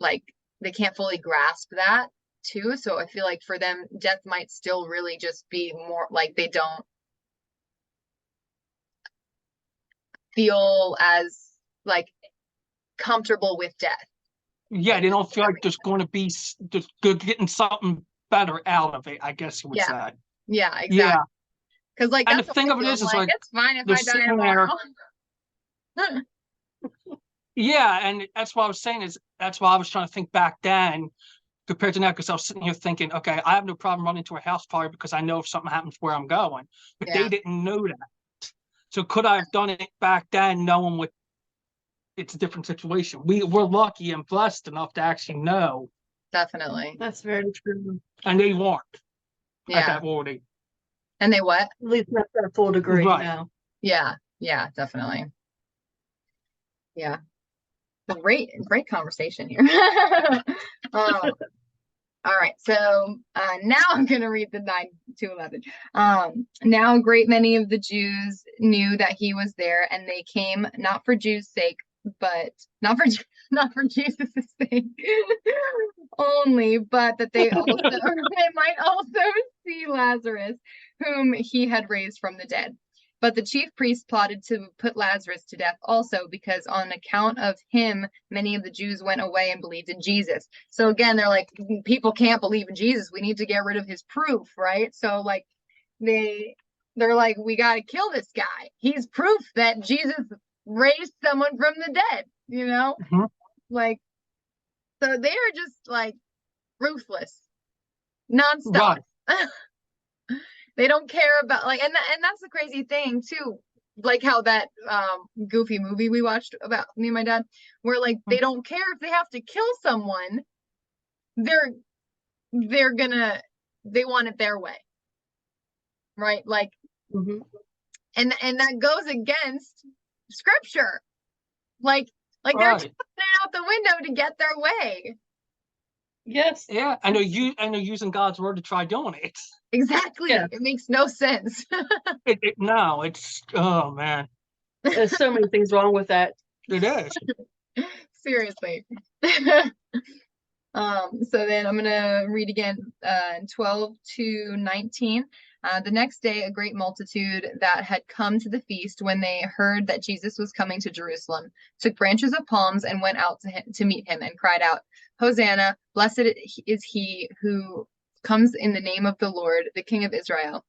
like, they can't fully grasp that too. So I feel like for them, death might still really just be more like they don't feel as like comfortable with death. Yeah, they don't feel like there's going to be just good getting something better out of it, I guess you would Yeah. say. Yeah, exactly. Yeah. Because like And that's the thing what I of it feel. is, I'm it's like it's fine if they're I die sitting there. tomorrow. Yeah, and that's what I was saying is that's why I was trying to think back then compared to now, because I was sitting here thinking, okay, I have no problem running to a house fire because I know if something happens where I'm going. But Yeah. they didn't know that. So could I have done it back then knowing what it's a different situation? We're lucky and blessed enough to actually know. Definitely. That's very true. And they weren't at Yeah. that already. And they what? At least not to a full degree. Right. No. Yeah. Yeah, definitely. Yeah. Great conversation here. All right, so now I'm going to read the 9 to 11. Now a great many of the Jews knew that he was there, and they came not for Jews' sake, but not for Jesus' sake only, but that they might also see Lazarus, whom he had raised from the dead. But the chief priests plotted to put Lazarus to death also, because on account of him, many of the Jews went away and believed in Jesus. So again, they're like, people can't believe in Jesus. We need to get rid of his proof, right? So like they're like, we got to kill this guy. He's proof that Jesus raised someone from the dead, you know? Mhm. Like, so they are just like ruthless, nonstop. Right. They don't care about like, and that's the crazy thing too. Like how that Goofy movie we watched about me and my dad, where like they don't care if they have to kill someone. They want it their way, right? Like, Mm-hmm. and that goes against scripture. Like they're Right. taking it out the window to get their way. Yes. Yeah, I know using God's word to try doing it. Exactly. Yeah. It makes no sense. No, it's oh man, There's so many things wrong with that. it is. Seriously. So then I'm gonna read again 12 to 19. The next day, a great multitude that had come to the feast when they heard that Jesus was coming to Jerusalem took branches of palms and went out to meet him and cried out, Hosanna, blessed is he who comes in the name of the Lord, the King of Israel.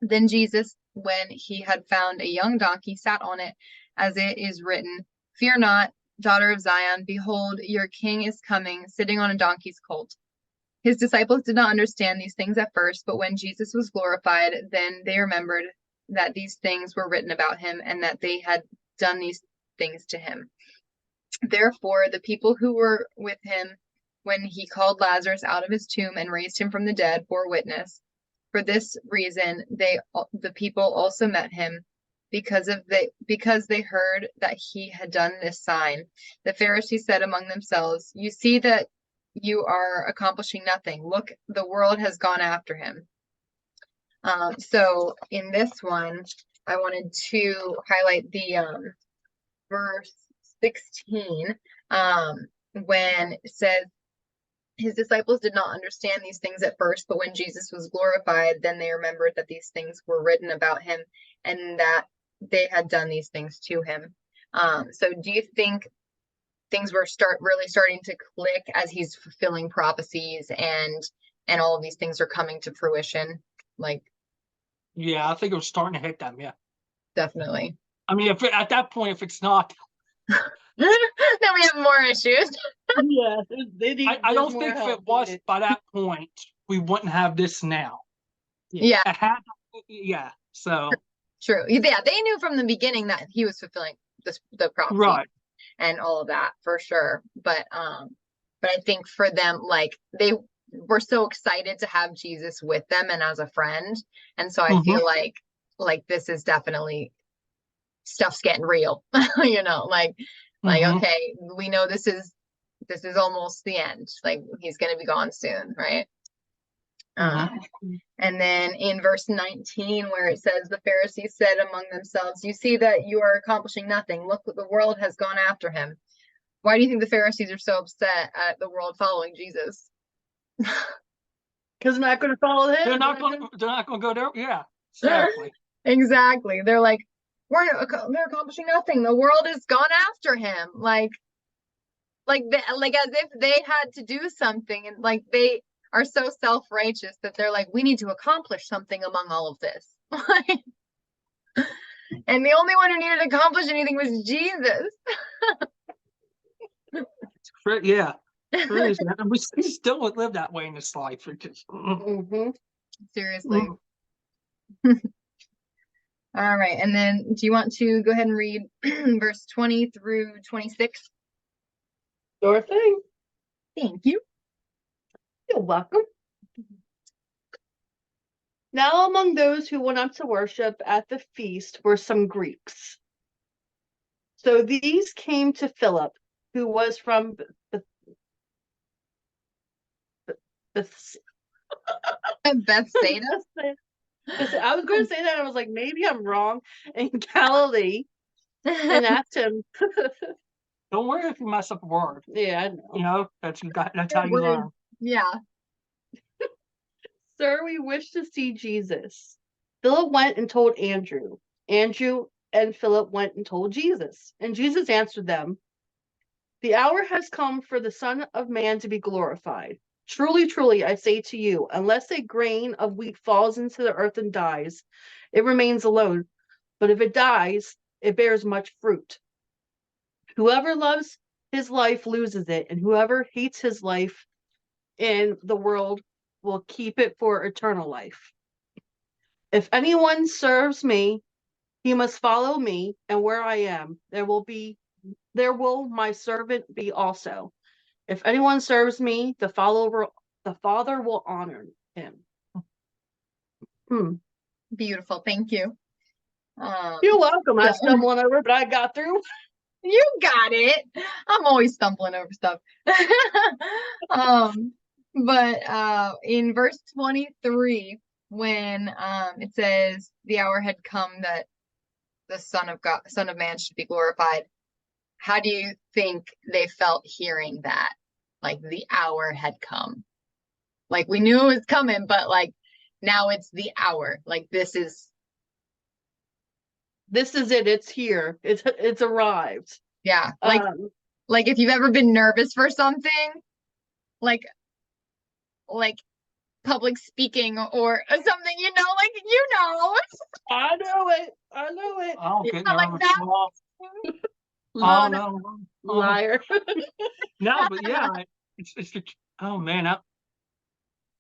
Then Jesus, when he had found a young donkey, sat on it, as it is written, Fear not, daughter of Zion, behold, your king is coming, sitting on a donkey's colt. His disciples did not understand these things at first, but when Jesus was glorified, then they remembered that these things were written about him and that they had done these things to him. Therefore, the people who were with him when he called Lazarus out of his tomb and raised him from the dead bore witness. For this reason, the people also met him, because they heard that he had done this sign. The Pharisees said among themselves, You see that you are accomplishing nothing. Look, the world has gone after him. So in this one, I wanted to highlight the verse 16, when it says, his disciples did not understand these things at first, but when Jesus was glorified, then they remembered that these things were written about him and that they had done these things to him. So do you think things were really starting to click as he's fulfilling prophecies and all of these things are coming to fruition? Like, Yeah, I think it was starting to hit them. Yeah, definitely. I mean, at that point, if it's not, then we have more issues. Yeah, I don't think if it was by that point, we wouldn't have this now. Yeah. It had, yeah. So True. Yeah, they knew from the beginning that he was fulfilling the prophecy, right, and all of that for sure. But I think for them, like, they were so excited to have Jesus with them and as a friend, and so I feel like this is definitely stuff's getting real. You know, like okay, we know this is almost the end. Like, he's going to be gone soon, right? And then in verse 19, where it says, the Pharisees said among themselves, You see that you are accomplishing nothing. Look, the world has gone after him. Why do you think the Pharisees are so upset at the world following Jesus? Because they're not going to follow him. They're not going to go there. Yeah, exactly. Exactly. They're like, they're accomplishing nothing. The world has gone after him. Like as if they had to do something, and like they are so self-righteous that they're like, we need to accomplish something among all of this. And the only one who needed to accomplish anything was Jesus. Yeah. Crazy. And we still would live that way in this life. It just, Seriously. All right. And then do you want to go ahead and read verse 20 through 26? Sure thing. Thank you. You're welcome. Now among those who went up to worship at the feast were some Greeks. So these came to Philip, who was from Bethsaida. I was going to say that. I was like, maybe I'm wrong. In Galilee, and asked him. don't worry if you mess up a word. Yeah, I know. You know, that's how you learn. Yeah. Sir, we wish to see Jesus. Philip went and told Andrew. Andrew and Philip went and told Jesus. And Jesus answered them, the hour has come for the Son of Man to be glorified. Truly, truly, I say to you, unless a grain of wheat falls into the earth and dies, it remains alone. But if it dies, it bears much fruit. Whoever loves his life loses it, and whoever hates his life in the world will keep it for eternal life. If anyone serves me, he must follow me, and where I am, there will my servant be also. If anyone serves me, the Father will honor him. Beautiful. Thank you. You're welcome. I stumbled over, but I got through. You got it. I'm always stumbling over stuff. But in verse 23, when it says the hour had come that the Son of Man should be glorified, how do you think they felt hearing that? Like the hour had come. Like we knew it was coming, but like now it's the hour. Like this is it. It's here. It's arrived. Yeah. Like if you've ever been nervous for something, like public speaking or something, I know it. I don't get like nervous. that. Oh no, liar. No, but yeah, it's oh man,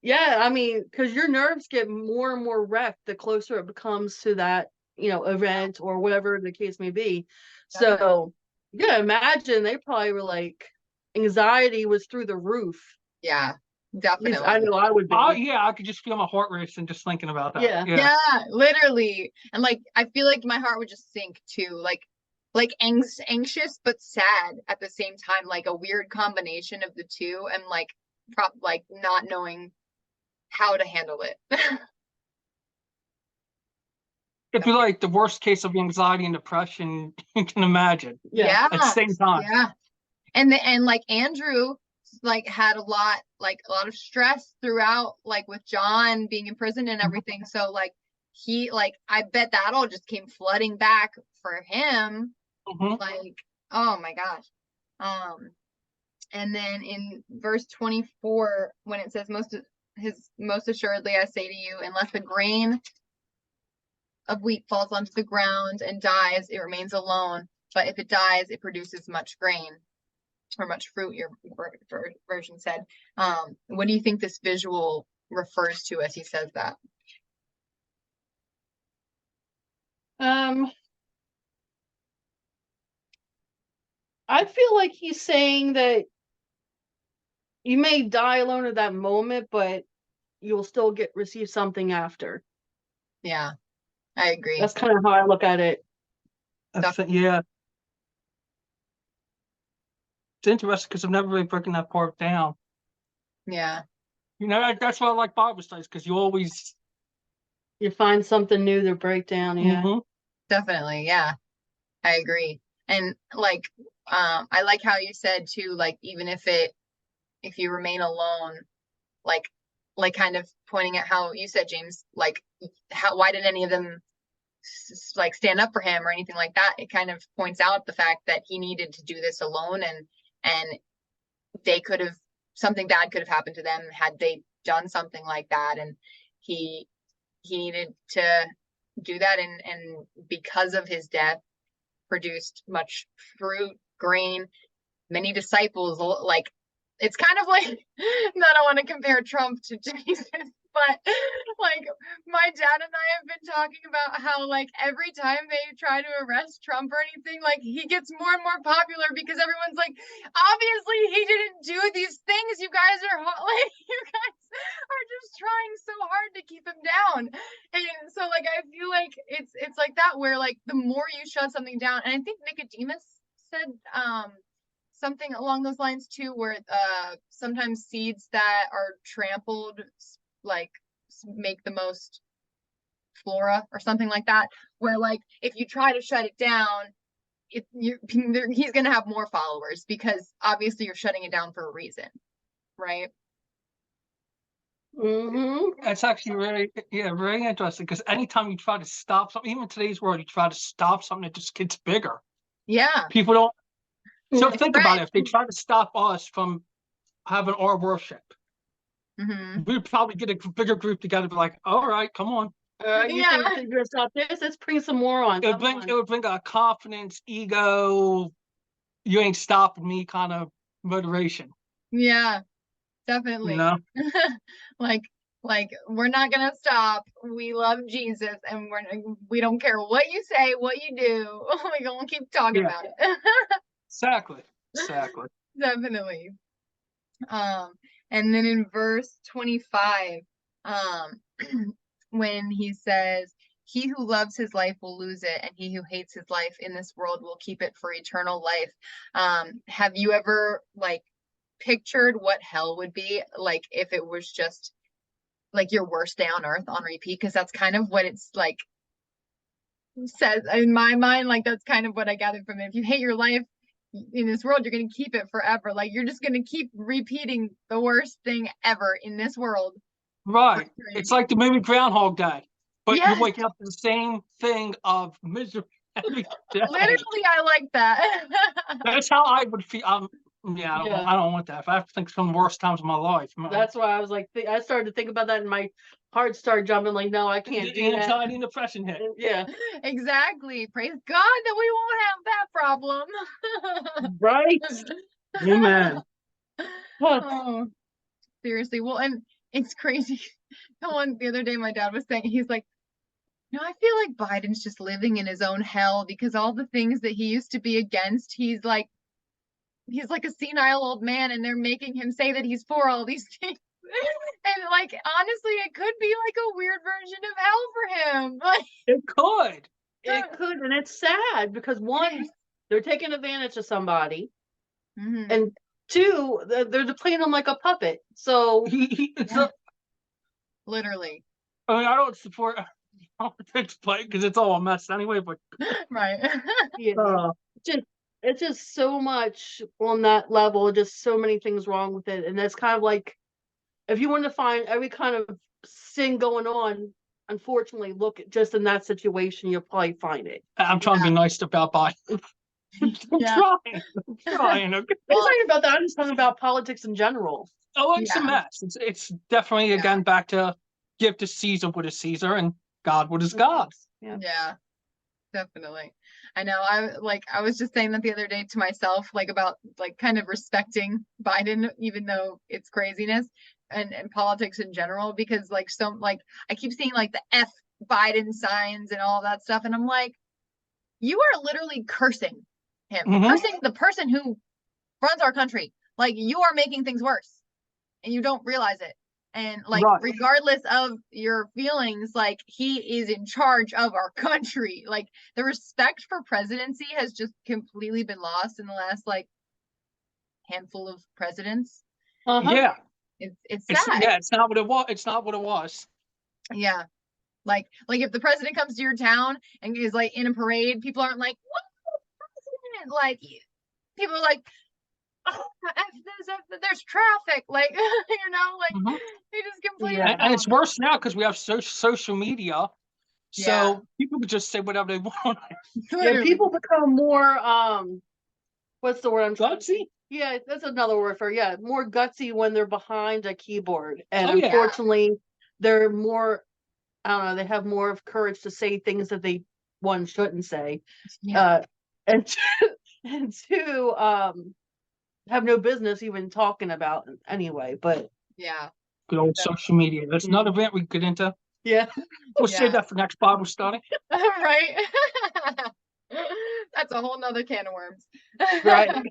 yeah, I mean, because your nerves get more and more wrecked the closer it becomes to that, event or whatever the case may be. So, yeah, imagine they probably were like, anxiety was through the roof. Yeah, definitely. I know I would be. Oh yeah, I could just feel my heart racing just thinking about that. Yeah, literally. And like I feel like my heart would just sink too, like anxious but sad at the same time, like a weird combination of the two, and like not knowing how to handle it. It'd be like the worst case of anxiety and depression you can imagine. Yeah. At the same time. Yeah. And like Andrew had a lot of stress throughout, like with John being in prison and everything. So like he I bet that all just came flooding back for him. Like, oh my gosh. And then in verse 24, when it says most assuredly I say to you, unless a grain of wheat falls onto the ground and dies, it remains alone. But if it dies, it produces much grain or much fruit, your version said. What do you think this visual refers to as he says that? I feel like he's saying that you may die alone at that moment, but you'll still receive something after. Yeah, I agree. That's kind of how I look at it. Yeah. It's interesting because I've never really broken that part down. Yeah. That's why I like Bible studies, because you find something new to break down. Yeah. Definitely. Yeah, I agree. And like, I like how you said too, like, even if you remain alone, like kind of pointing at how you said, James, like, why did any of them like stand up for him or anything like that? It kind of points out the fact that he needed to do this alone, and they could have, something bad could have happened to them had they done something like that. And he needed to do that, and because of his death, produced much fruit, grain, many disciples. Like, it's kind of like, I don't want to compare Trump to Jesus, but like, my dad and I have been talking about how, like, every time they try to arrest Trump or anything, like, he gets more and more popular because everyone's like, obviously he didn't do these things. You guys are like, you guys are just trying so hard to keep him down. And so, like, I feel like it's like that, where like the more you shut something down, and I think Nicodemus said something along those lines too, where sometimes seeds that are trampled like make the most flora or something like that, where like if you try to shut it down, he's gonna have more followers, because obviously you're shutting it down for a reason, right? That's actually very interesting, because anytime you try to stop something, even in today's world, you try to stop something, it just gets bigger. Yeah. People don't. So It's think about it. If they try to stop us from having our worship, we'd probably get a bigger group together and be like, all right, come on. You think you're gonna stop this? Let's bring some more on. It would bring a confidence, ego, you ain't stopping me kind of motivation. Yeah, definitely. You know? like we're not gonna stop. We love Jesus, and we don't care what you say, what you do. We're gonna keep talking about it. Exactly. Definitely. And then in verse 25, when he says, he who loves his life will lose it, and he who hates his life in this world will keep it for eternal life. Have you ever like pictured what hell would be like if it was just like your worst day on earth on repeat? Because that's kind of what it's like says in my mind. Like, that's kind of what I gathered from it. If you hate your life in this world, you're going to keep it forever. Like, you're just going to keep repeating the worst thing ever in this world. Right. It's like the movie Groundhog Day, but Yes. you wake up to the same thing of misery every day. Literally, I like that. That's how I would feel. I don't want that. If I have to think some of the worst times of my life. That's why I was like, I started to think about that, and my heart started jumping. Like, no, I can't do that. Anxiety and depression hit. Yeah, exactly. Praise God that we won't have that problem. right. Amen. Oh, seriously. Well, and it's crazy. The other day, my dad was saying, he's like, I feel like Biden's just living in his own hell, because all the things that he used to be against, he's like a senile old man, and they're making him say that he's for all these things. And like, honestly, it could be like a weird version of hell for him. Like, it could, and it's sad because one, they're taking advantage of somebody, and two, they're playing him like a puppet. So literally. I mean, I don't support politics play because it's all a mess anyway. But right. It's just so much on that level. Just so many things wrong with it, and that's kind of like, if you want to find every kind of sin going on, unfortunately, look just in that situation, you'll probably find it. I'm trying to be nice about Biden. I'm trying. Okay. I'm talking about that. I'm just talking about politics in general. Oh, it's a mess. It's definitely again back to give to Caesar what is Caesar and God what is God. Yeah, definitely. I know. I was just saying that the other day to myself, like, about like kind of respecting Biden, even though it's craziness, and politics in general, because like I keep seeing like the F Biden signs and all that stuff, and I'm like, you are literally cursing him, cursing the person who runs our country. Like, you are making things worse, and you don't realize it. And like, regardless of your feelings, like, he is in charge of our country. Like, the respect for presidency has just completely been lost in the last like handful of presidents. Yeah, it's sad. It's not what it was. It's not what it was. Yeah, like if the president comes to your town and is like in a parade, people aren't like, "What, like people are like, oh, there's traffic, like you know, like Mhm. they just complain Yeah. And it's about it. worse now because we have social media, Yeah. so people can just say whatever they want. Yeah, Literally. people become more what's the word I'm trying to Gutsy? Yeah, that's another word for more gutsy when they're behind a keyboard. And Oh, yeah. unfortunately, they're more I don't know, they have more of courage to say things that one shouldn't say. Yeah. And and two, have no business even talking about it anyway. But Yeah. Good old So- social media. That's another event we get into. yeah, We'll Yeah. save that for next Bible study. Right. That's a whole nother can of worms. right.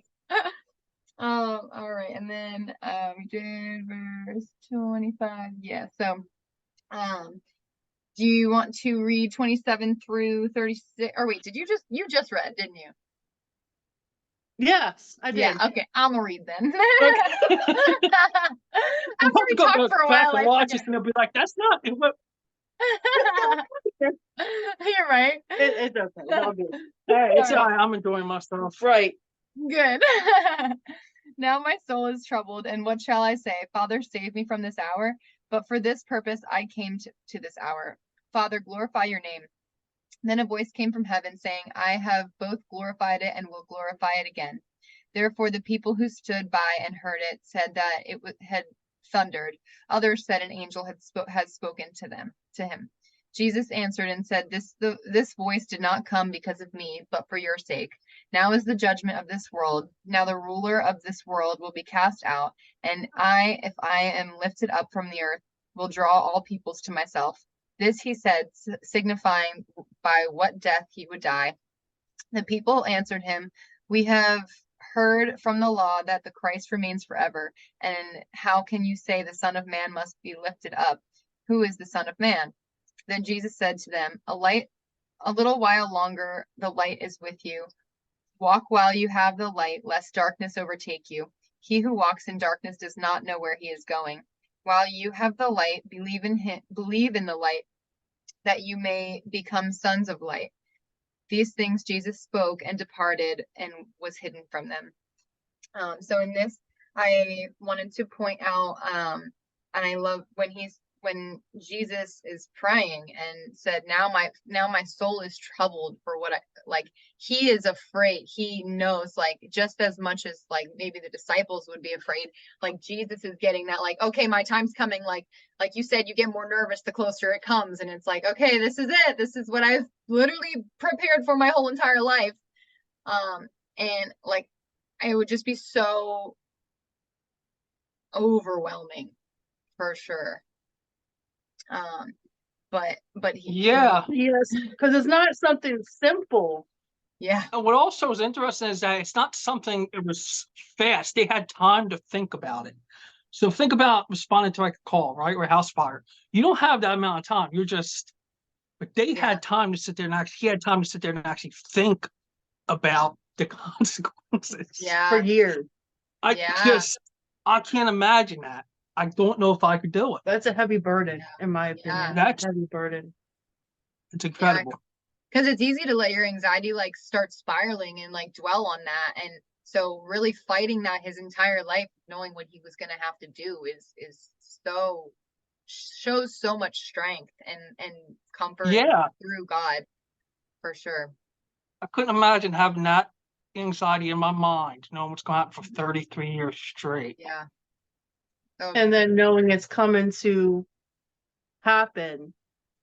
All right, and then we did verse 25. Yeah, so do you want to read 27 through 36? Or wait, you just read, didn't you? Yes, I did. Yeah, okay, I'm gonna read then. Okay. After We'll we go talk for a back while, and I watch forget. this, and they'll be like, "That's not what." You're right. It's okay. It's all good. It's All all right. right. I'm enjoying myself. Right. Good. Now my soul is troubled, and what shall I say? Father, save me from this hour. But for this purpose I came to this hour. Father, glorify your name. Then a voice came from heaven, saying, I have both glorified it and will glorify it again. Therefore the people who stood by and heard it said that it had thundered. Others said an angel had spoken to him. Jesus answered and said, This voice did not come because of me, but for your sake. Now is the judgment of this world. Now the ruler of this world will be cast out, and I, if I am lifted up from the earth, will draw all peoples to myself. This he said, signifying by what death he would die. The people answered him, We have heard from the law that the Christ remains forever. And how can you say the Son of Man must be lifted up? Who is the Son of Man? Then Jesus said to them, A little while longer the light is with you. Walk while you have the light, lest darkness overtake you. He who walks in darkness does not know where he is going. While you have the light, believe in the light, that you may become sons of light. These things Jesus spoke and departed and was hidden from them. So in this, I wanted to point out, and I love when Jesus is praying and said, now my soul is troubled for what he is afraid. He knows, like, just as much as like maybe the disciples would be afraid, like Jesus is getting that, like, okay, my time's coming. Like you said, you get more nervous the closer it comes. And it's like, okay, this is it. This is what I've literally prepared for my whole entire life. And like, it would just be so overwhelming for sure. But Yeah. Yes, because it's not something simple. yeah. And what also is interesting is that it's not something, it was fast. They had time to think about it. So think about responding to like a call, right? Or a house fire. You don't have that amount of time. But they Yeah. had time to sit there and he had time to sit there and actually think about the consequences. Yeah. For years. I can't imagine that. I don't know if I could do it. That's a heavy burden, in my opinion. Yeah. That's a heavy burden. It's incredible. Because it's easy to let your anxiety like start spiraling and like dwell on that. And so really fighting that his entire life, knowing what he was gonna have to do is so shows so much strength and comfort through God, for sure. I couldn't imagine having that anxiety in my mind, knowing what's going to happen for 33 years straight. Yeah. And then knowing it's coming to happen,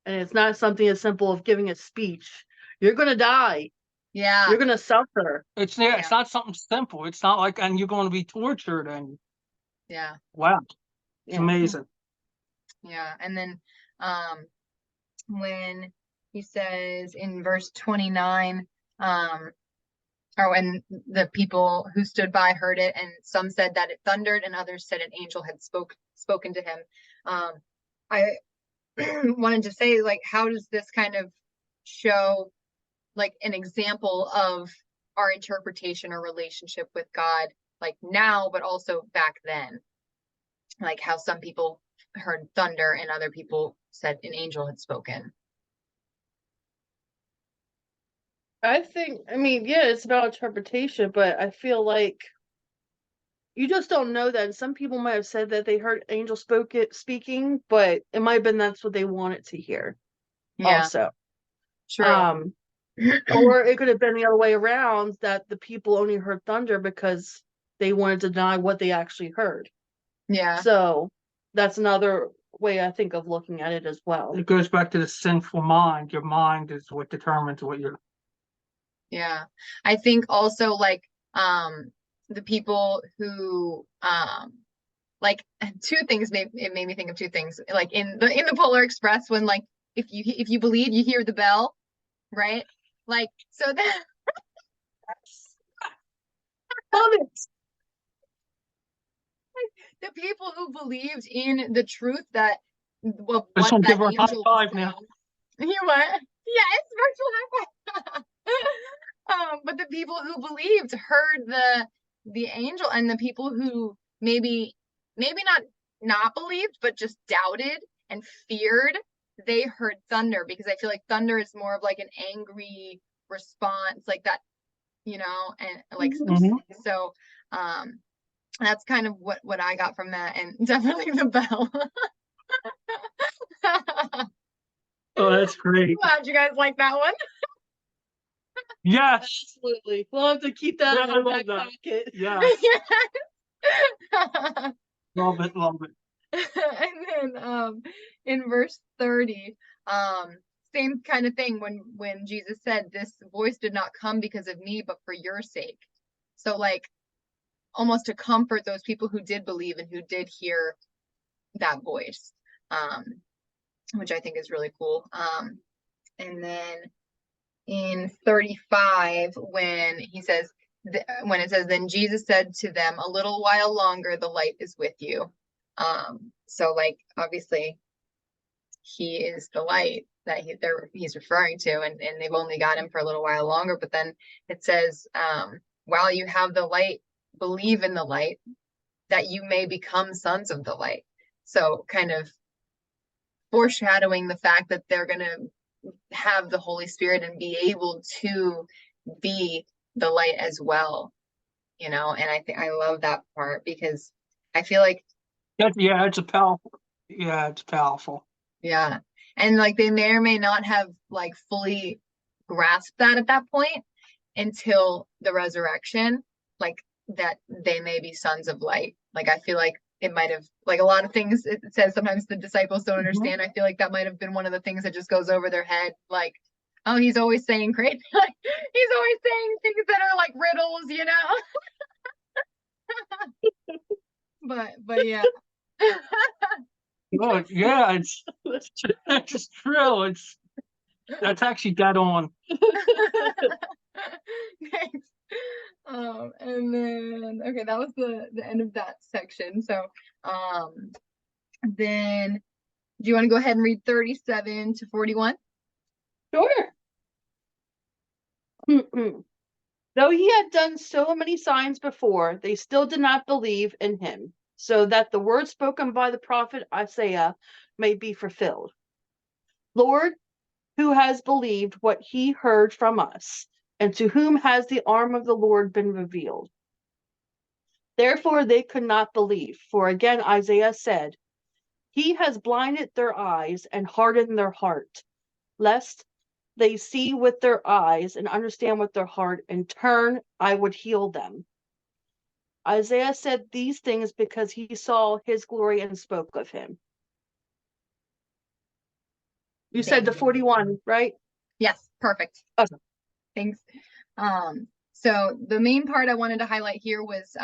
and it's not something as simple as giving a speech. You're going to die. Yeah. You're going to suffer. It's not something simple. It's not like, and you're going to be tortured and Yeah. wow. It's amazing. Yeah. And then when he says in verse 29, and the people who stood by heard it, and some said that it thundered, and others said an angel had spoken to him. I wanted to say, like, how does this kind of show like an example of our interpretation or relationship with God, like now, but also back then? Like how some people heard thunder and other people said an angel had spoken. I mean, yeah, it's about interpretation, but I feel like you just don't know that. Some people might have said that they heard angels speaking, but it might have been that's what they wanted to hear Yeah, also. true. Or it could have been the other way around, that the people only heard thunder because they wanted to deny what they actually heard. Yeah, So that's another way I think of looking at it as well. It goes back to the sinful mind. Your mind is what determines what you're. yeah. I think also like the people who like two things it made me think of two things. Like in the Polar Express, when like if you bleed, you hear the bell, right? Like so that Love it. the people who believed in the truth that of I just what want to that give her a high angel was five now. saying. You what? Yeah, it's virtual high five. But the people who believed heard the angel, and the people who maybe not believed, but just doubted and feared, they heard thunder, because I feel like thunder is more of like an angry response, like that, and like Mhm. so that's kind of what I got from that, and definitely the bell. Oh, that's great. Glad you guys like that one. Yes. Absolutely. We'll have to keep that Yeah, in I our love back that. pocket. Yes. Yeah. Love it. Love it. And then in verse 30, same kind of thing when Jesus said, "This voice did not come because of me, but for your sake." So like almost to comfort those people who did believe and who did hear that voice, which I think is really cool. And then in 35, when he says, when it says, "Then Jesus said to them, a little while longer, the light is with you." So like obviously he is the light that he's referring to, and they've only got him for a little while longer. But then it says, while you have the light, believe in the light, that you may become sons of the light. So kind of foreshadowing the fact that they're going to have the Holy Spirit and be able to be the light as well, and I think I love that part, because I feel like Yeah, it's a powerful. Yeah, it's powerful. yeah, and like they may or may not have like fully grasped that at that point until the resurrection, like that they may be sons of light. Like I feel like it might have, like a lot of things it says sometimes the disciples don't understand. I feel like that might have been one of the things that just goes over their head, like, oh, he's always saying great, like he's always saying things that are like riddles, but yeah. Oh, yeah, it's just true. That's actually dead on. Thanks. And then okay, that was the end of that section. So then do you want to go ahead and read 37 to 41? Sure. Though he had done so many signs before, they still did not believe in him, so that the word spoken by the prophet Isaiah may be fulfilled. Lord, who has believed what he heard from us, and to whom has the arm of the Lord been revealed? Therefore they could not believe, for again Isaiah said, He has blinded their eyes and hardened their heart, lest they see with their eyes and understand with their heart, and turn, I would heal them. Isaiah said these things because he saw his glory and spoke of him. You said the 41, right? Yes, perfect. Okay. Thanks. So the main part I wanted to highlight here was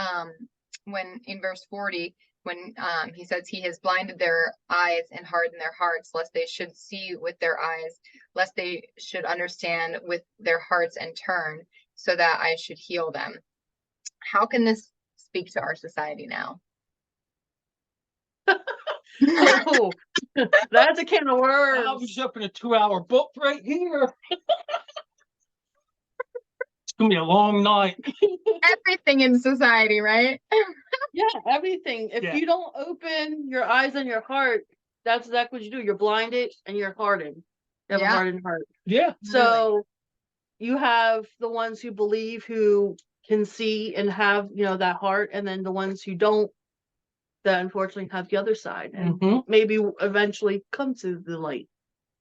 when in verse 40, when he says he has blinded their eyes and hardened their hearts, lest they should see with their eyes, lest they should understand with their hearts and turn, so that I should heal them. How can this speak to our society now? Oh, that's a can of worms. I was up in a 2-hour book right here. It's gonna be a long night. Everything in society, right? Yeah, everything. If you don't open your eyes and your heart, that's exactly what you do. You're blinded and you're hardened. You have a hardened heart. Yeah. So you have the ones who believe, who can see and have, that heart, and then the ones who don't, that unfortunately have the other side, and maybe eventually come to the light.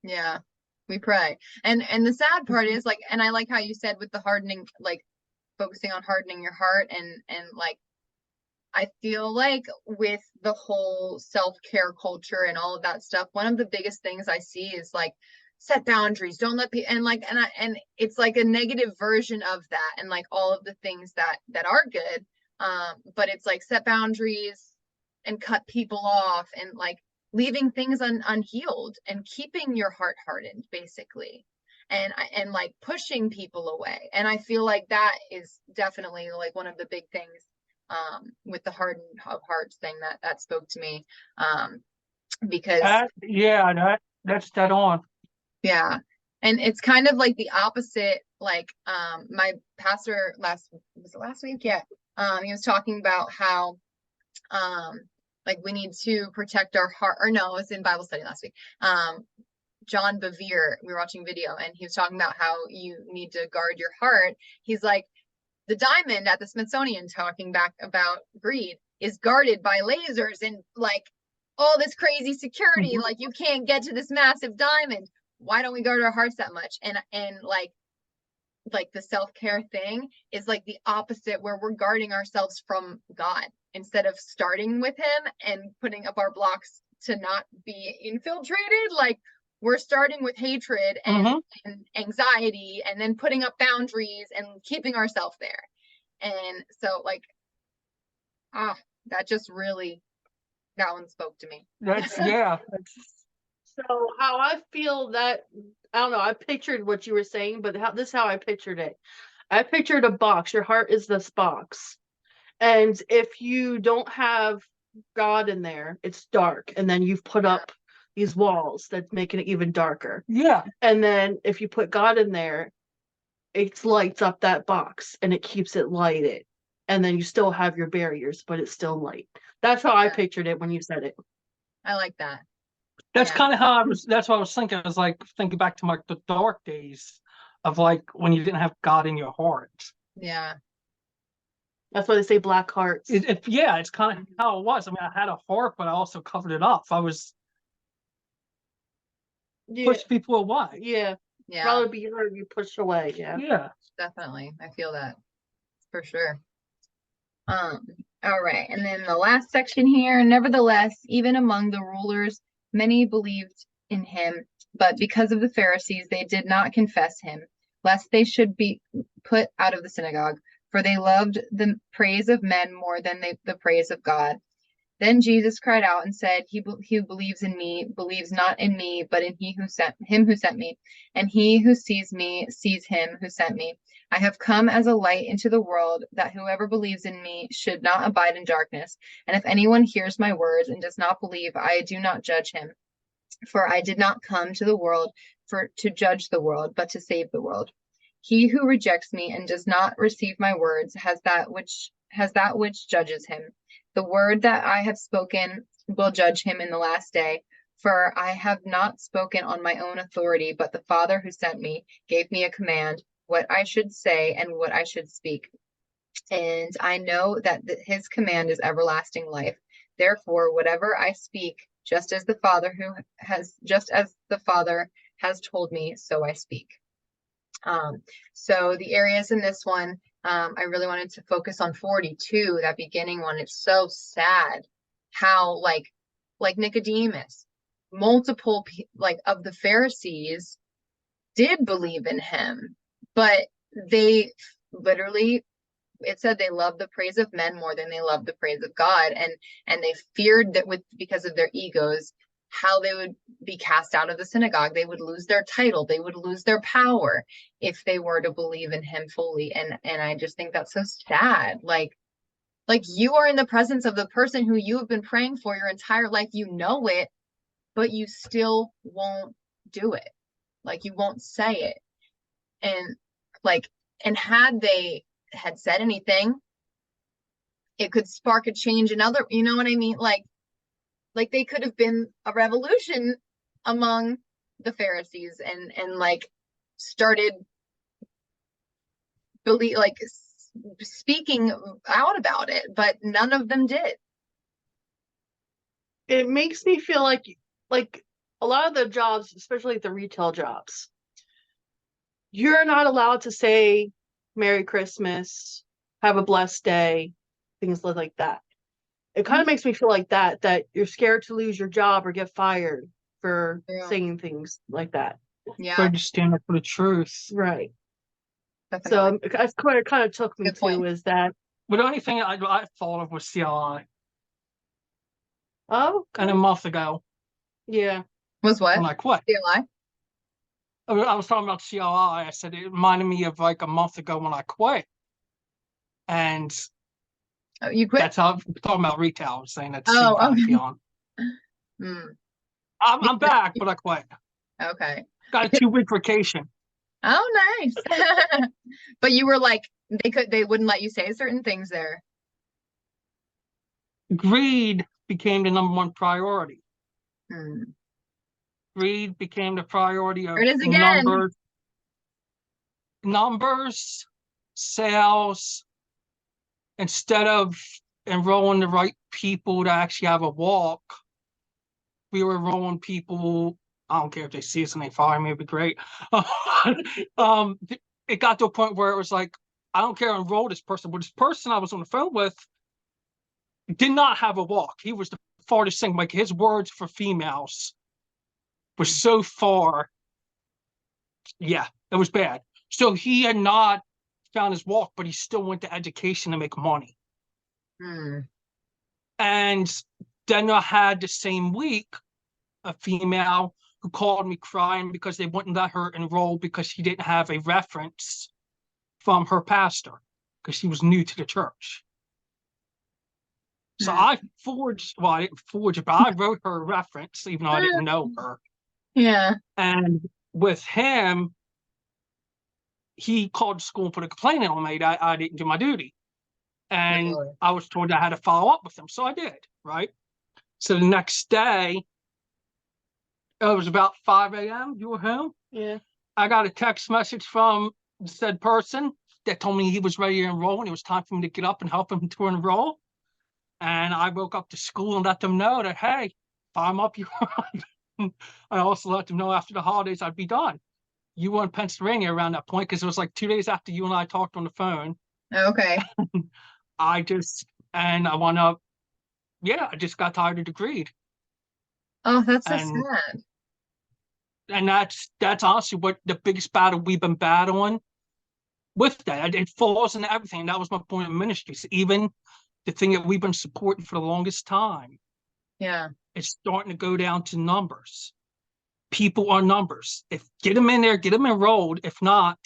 Yeah, we pray. And the sad part is, like, and I like how you said with the hardening, like focusing on hardening your heart, and like, I feel like with the whole self-care culture and all of that stuff, one of the biggest things I see is like, set boundaries, don't let people, and it's like a negative version of that, and like all of the things that are good, but it's like set boundaries and cut people off, and like leaving things unhealed and keeping your heart hardened, basically, and like pushing people away. And I feel like that is definitely like one of the big things with the hardened of hearts thing that spoke to me, because that's dead on. yeah. And it's kind of like the opposite, like my pastor was it last week? Yeah. He was talking about how like we need to protect our heart, or no, it was in Bible study last week. John Bevere, we were watching video, and he was talking about how you need to guard your heart. He's like, the diamond at the Smithsonian, talking back about greed, is guarded by lasers and like all this crazy security. Like, you can't get to this massive diamond. Why don't we guard our hearts that much? And like the self-care thing is like the opposite, where we're guarding ourselves from God instead of starting with him and putting up our blocks to not be infiltrated. Like, we're starting with hatred and anxiety, and then putting up boundaries and keeping ourselves there. And so like, that just really, that one spoke to me. So how I feel that, I don't know, I pictured what you were saying, but this is how I pictured it. I pictured a box. Your heart is this box. And if you don't have God in there, it's dark. And then you've put up these walls that's making it even darker. Yeah. And then if you put God in there, it lights up that box and it keeps it lighted. And then you still have your barriers, but it's still light. That's how I pictured it when you said it. I like that. That's kind of how that's what I was thinking. I was like thinking back to like the dark days of like when you didn't have God in your heart. Yeah. That's why they say black hearts. It's kind of how it was. I mean, I had a heart, but I also covered it up. I was push people away. Yeah. Rather be heard, you push away. Yeah. Definitely. I feel that for sure. All right. And then the last section here, nevertheless, even among the rulers, many believed in him, but because of the Pharisees, they did not confess him, lest they should be put out of the synagogue, for they loved the praise of men more than the praise of God. Then Jesus cried out and said, he who believes in me believes not in me, but in him who sent me. And he who sees me sees him who sent me. I have come as a light into the world, that whoever believes in me should not abide in darkness. And if anyone hears my words and does not believe, I do not judge him. For I did not come to the world to judge the world, but to save the world. He who rejects me and does not receive my words has that which judges him. The word that I have spoken will judge him in the last day. For I have not spoken on my own authority, but the Father who sent me gave me a command, what I should say and what I should speak. And I know that his command is everlasting life. Therefore, whatever I speak, just as the Father has told me, so I speak. So the areas in this one, I really wanted to focus on 42, that beginning one. It's so sad how like Nicodemus, multiple like of the Pharisees did believe in him, but they literally, it said they loved the praise of men more than they loved the praise of God, and they feared that because of their egos, how they would be cast out of the synagogue. They would lose their title, they would lose their power if they were to believe in him fully. And I just think that's so sad. Like you are in the presence of the person who you have been praying for your entire life, you know it, but you still won't do it. Like, you won't say it. And had they had said anything, it could spark a change in other, you know what I mean? Like they could have been a revolution among the Pharisees and like started believe, like speaking out about it, but none of them did. It makes me feel like a lot of the jobs, especially the retail jobs, you're not allowed to say Merry Christmas, have a blessed day, things like that. It kind of makes me feel like that you're scared to lose your job or get fired for saying things like that. Yeah. Trying to stand up for the truth. Right. Definitely. So that's what it kind of took me Good point. to, is that. But the only thing I thought of was CLI. Oh, And a month ago yeah. Was what? when I quit. CLI? I was talking about CLI. I said it reminded me of like a month ago when I quit. And Oh, you quit? that's how I'm talking about retail. I was saying that's Oh, kind of okay. feeling. I'm back, but I quit. Okay. Got a 2-week vacation. Oh, nice. But you were like, they wouldn't let you say certain things there. Greed became the #1 priority. Hmm. Greed became the priority of There it is again. numbers, sales. Instead of enrolling the right people to actually have a walk, we were enrolling people. I don't care if they see us and they fire me, it'd be great. It got to a point where it was like, I don't care, enroll this person. But this person I was on the phone with did not have a walk. He was the farthest thing. Like, his words for females were so far. Yeah, it was bad. So he had not found his walk, but he still went to education to make money. And then I had the same week a female who called me crying because they wouldn't let her enroll because she didn't have a reference from her pastor because she was new to the church. So I didn't forge it, but I wrote her a reference, even though I didn't know her. Yeah. And with him, he called school and put a complaint on me that I didn't do my duty. And Really? I was told I had to follow up with him. So I did, right? So the next day, it was about 5 a.m. You were home? Yeah. I got a text message from the said person that told me he was ready to enroll and it was time for me to get up and help him to enroll. And I woke up to school and let them know that, hey, if I'm up, you're on. I also let them know after the holidays I'd be done. You were in Pennsylvania around that point because it was like 2 days after you and I talked on the phone. Okay. I just got tired of the greed. Oh, that's so sad. And that's honestly what the biggest battle we've been battling with that. It falls into everything. And that was my point of ministry. So even the thing that we've been supporting for the longest time. Yeah. It's starting to go down to numbers. People are numbers. If get them in there, get them enrolled. If not,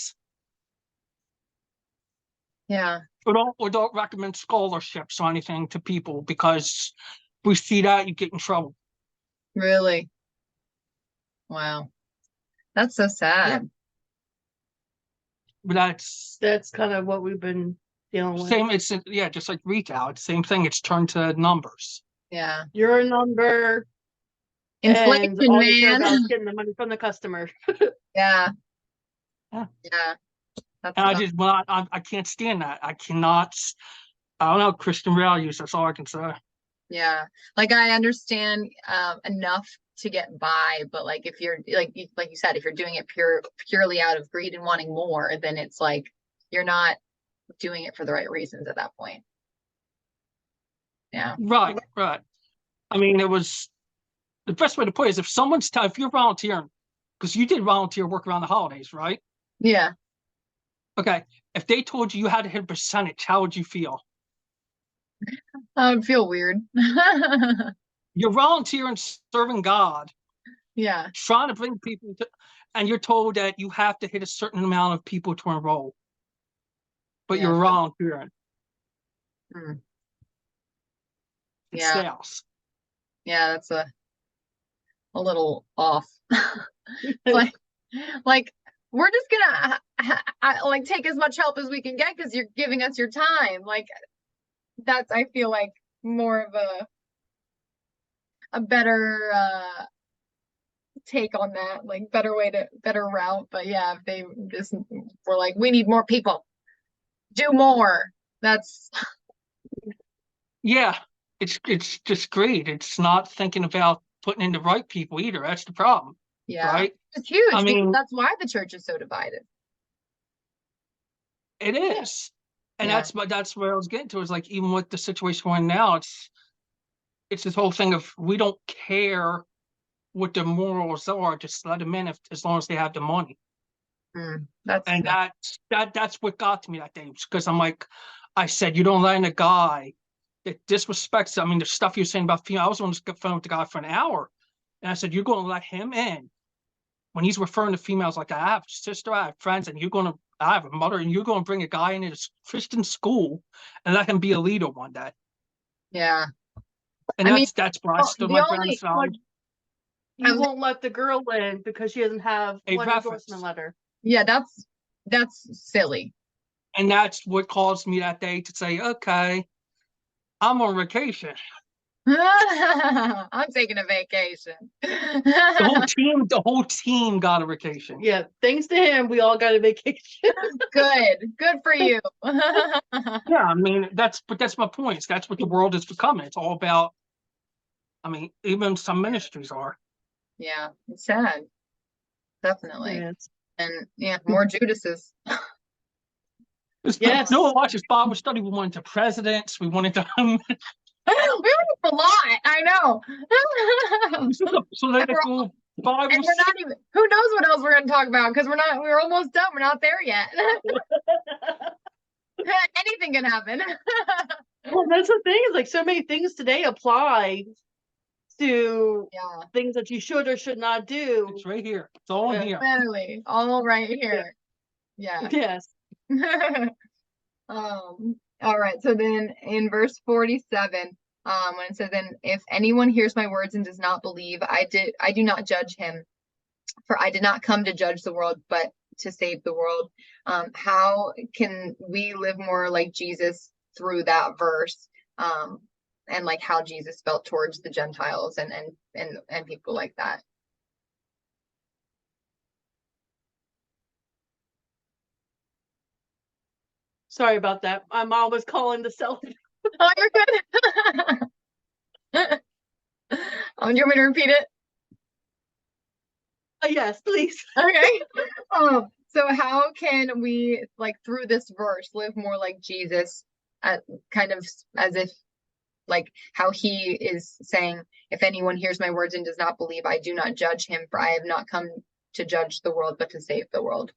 yeah. We don't recommend scholarships or anything to people because if we see that, you get in trouble. Really? Wow. That's so sad. But that's kind of what we've been dealing with. Same, it's just like retail. It's the same thing. It's turned to numbers. Yeah. You're a number. Inflation, and all you care man. about is getting the money from the customer. Yeah. Yeah. Yeah. That's and I can't stand that. I cannot. I don't know, Christian values. That's all I can say. Yeah. Like, I understand enough to get by, but like if you're like you said, if you're doing it purely out of greed and wanting more, then it's like you're not doing it for the right reasons at that point. Yeah. Right. I mean, it was the best way to put it is if you're volunteering, because you did volunteer work around the holidays, right? Yeah. Okay. If they told you had to hit a percentage, how would you feel? I would feel weird. You're volunteering, serving God. Yeah. Trying to bring people to, and you're told that you have to hit a certain amount of people to enroll. But you're volunteering. Yeah. Sales. Yeah, that's a little off. like we're just gonna take as much help as we can get because you're giving us your time. Like that's, I feel like, more of a better take on that, like better route. But yeah, if they just were like, we need more people, do more. That's Yeah, it's just greed. It's not thinking about putting in the right people either. That's the problem, yeah. right? It's huge I because mean, that's why the church is so divided. it is. And Yeah. that's where I was getting to, is like, even with the situation we're in now, it's this whole thing of, we don't care what the morals are, just let them in as long as they have the money. That's And that's what got to me that day, because I'm like, I said, you don't let in a guy that disrespects. I mean, the stuff you're saying about female. I was on the phone with the guy for an hour, and I said, you're going to let him in when he's referring to females like, I have a sister, I have friends, and I have a mother, and you're going to bring a guy into this Christian school and let him be a leader one day. yeah. And I mean, that's where I stood the my ground. only So I'm You won't let the girl in because she doesn't have A one reference. endorsement letter. yeah, that's silly. And that's what caused me that day to say, okay, I'm on vacation. I'm taking a vacation. The whole team got a vacation. Yeah, thanks to him, we all got a vacation. Good for you. Yeah, I mean, that's my point. That's what the world is becoming. It's all about, I mean, even some ministries are. Yeah, it's sad. Definitely. Yes. And yeah, more Judases. Yes. No one watches Bible study. We went to presidents. We went into We went a lot. I know. so they go Bible. And we're not even, who knows what else we're going to talk about, because we're almost done. We're not there yet. Anything can happen. Well, that's the thing, is like so many things today apply to Yeah, things that you should or should not do. It's right here. It's all in here. literally, all right here. Yeah. Yes. All right. So then in verse 47, when it says, "Then if anyone hears my words and does not believe, I do not judge him, for I did not come to judge the world, but to save the world." How can we live more like Jesus through that verse? And like how Jesus felt towards the Gentiles and people like that. Sorry about that. My mom was calling the cell. Oh, you're good. Do you want me to repeat it? Yes, please. Okay. So how can we, like, through this verse, live more like Jesus, kind of as if, like, how he is saying, if anyone hears my words and does not believe, I do not judge him, for I have not come to judge the world, but to save the world.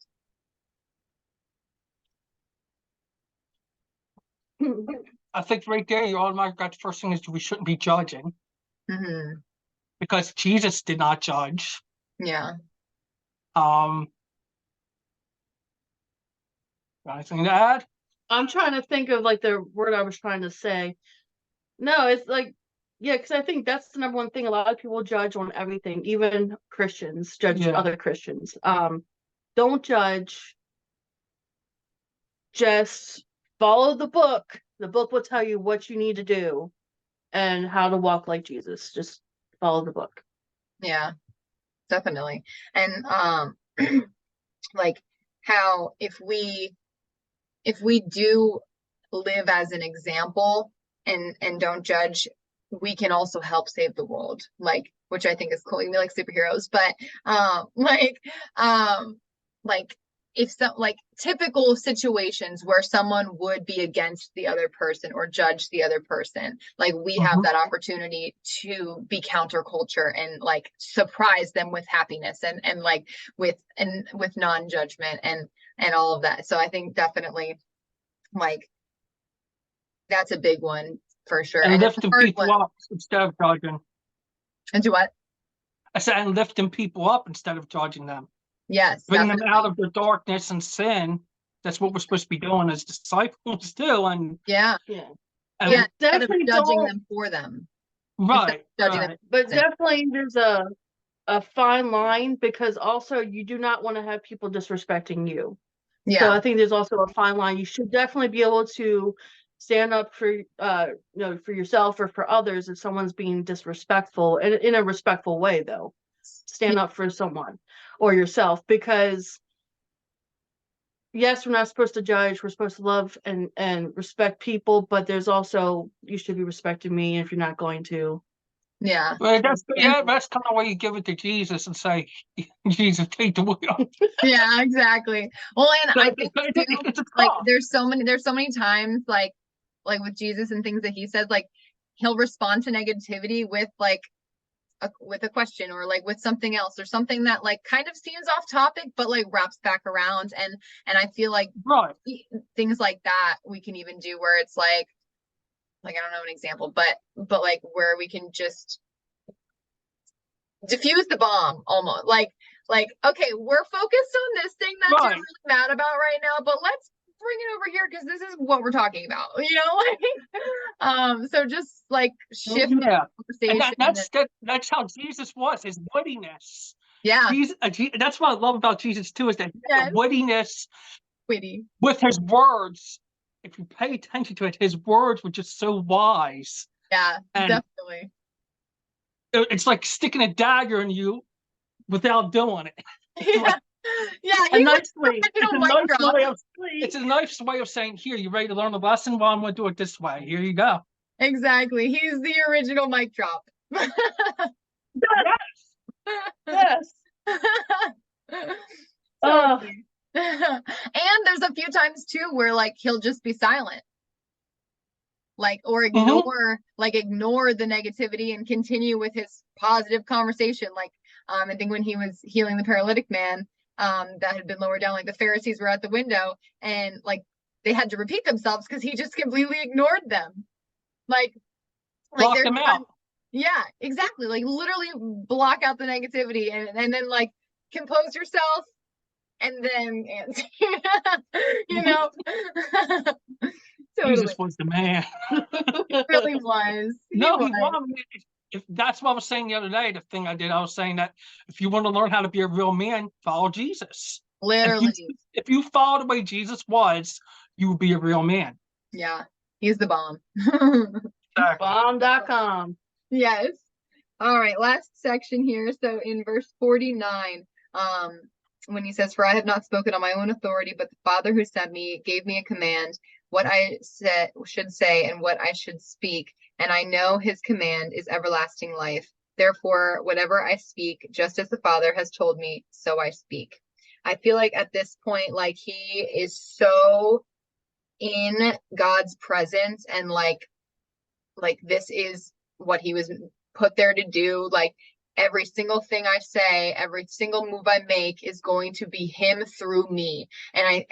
I think right there, you automatically got the first thing is we shouldn't be judging, because Jesus did not judge. Yeah. Anything to add? I'm trying to think of like the word I was trying to say. No, it's like, yeah, because I think that's the number one thing. A lot of people judge on everything, even Christians judge other Christians. Don't judge. Just follow the book. The book will tell you what you need to do and how to walk like Jesus. Just follow the book. Yeah, definitely. And like how if we do live as an example and don't judge, we can also help save the world, like, which I think is cool. We like superheroes, but like if some, like, typical situations where someone would be against the other person or judge the other person, like, we have that opportunity to be counterculture and like surprise them with happiness and like with non-judgment and all of that. So I think definitely, like, that's a big one for sure. And And lifting people up instead of judging. And do what? I said, and lifting people up instead of judging them. Yes. Bring them out of the darkness and sin. That's what we're supposed to be doing as disciples too. And definitely judging them for them. Right. Them. But definitely there's a fine line, because also you do not want to have people disrespecting you. Yeah. So I think there's also a fine line. You should definitely be able to stand up for for yourself or for others if someone's being disrespectful, in a respectful way though. Stand up for someone or yourself, because yes, we're not supposed to judge. We're supposed to love and respect people, but there's also, you should be respecting me if you're not going to. Yeah. But that's Yeah. that's kind of why you give it to Jesus and say, Jesus, take the wheel. Yeah, exactly. Well, and I think too, It's a like tough. there's so many times like with Jesus and things that he says, like he'll respond to negativity with like with a question or like with something else or something that like kind of seems off topic but like wraps back around, and I feel like Right. things like that we can even do where it's like I don't know an example, but like where we can just diffuse the bomb almost like okay, we're focused on this thing that you're Right. really mad about right now, but let's bring it over here because this is what we're talking about, you know, like so just like shift the Yeah. And conversation. that's how Jesus was, his wittiness. Yeah, That's what I love about Jesus too, is that yes, the wittiness witty. with his words. If you pay attention to it, his words were just so wise. Yeah, And definitely. it's like sticking a dagger in you without doing it. Yeah, yeah, A he nice was way. you know, mic drop. It's a nice way of saying, here, you ready to learn the lesson? Well, I'm going to do it this way. Here you go. Exactly. He's the original mic drop. Yes. Totally. And there's a few times too where like he'll just be silent. Like or ignore the negativity and continue with his positive conversation. Like I think when he was healing the paralytic man that had been lowered down, like the Pharisees were at the window and like they had to repeat themselves because he just completely ignored them. Like Block there's them out. yeah, exactly. Like literally block out the negativity and then like compose yourself and then answer. You know. Totally. Jesus was the man. He really was. No, he was. If that's what I was saying the other day, the thing I did, I was saying that if you want to learn how to be a real man, follow Jesus. Literally. If you follow the way Jesus was, you would be a real man. Yeah, he's the bomb. Bomb.com. Yes. All right, last section here. So in verse 49, when he says, "For I have not spoken on my own authority, but the Father who sent me gave me a command, what I should say and what I should speak, and I know his command is everlasting life. Therefore, whatever I speak, just as the Father has told me, so I speak." I feel like at this point, like he is so in God's presence and like this is what he was put there to do. Like every single thing I say, every single move I make is going to be him through me. And I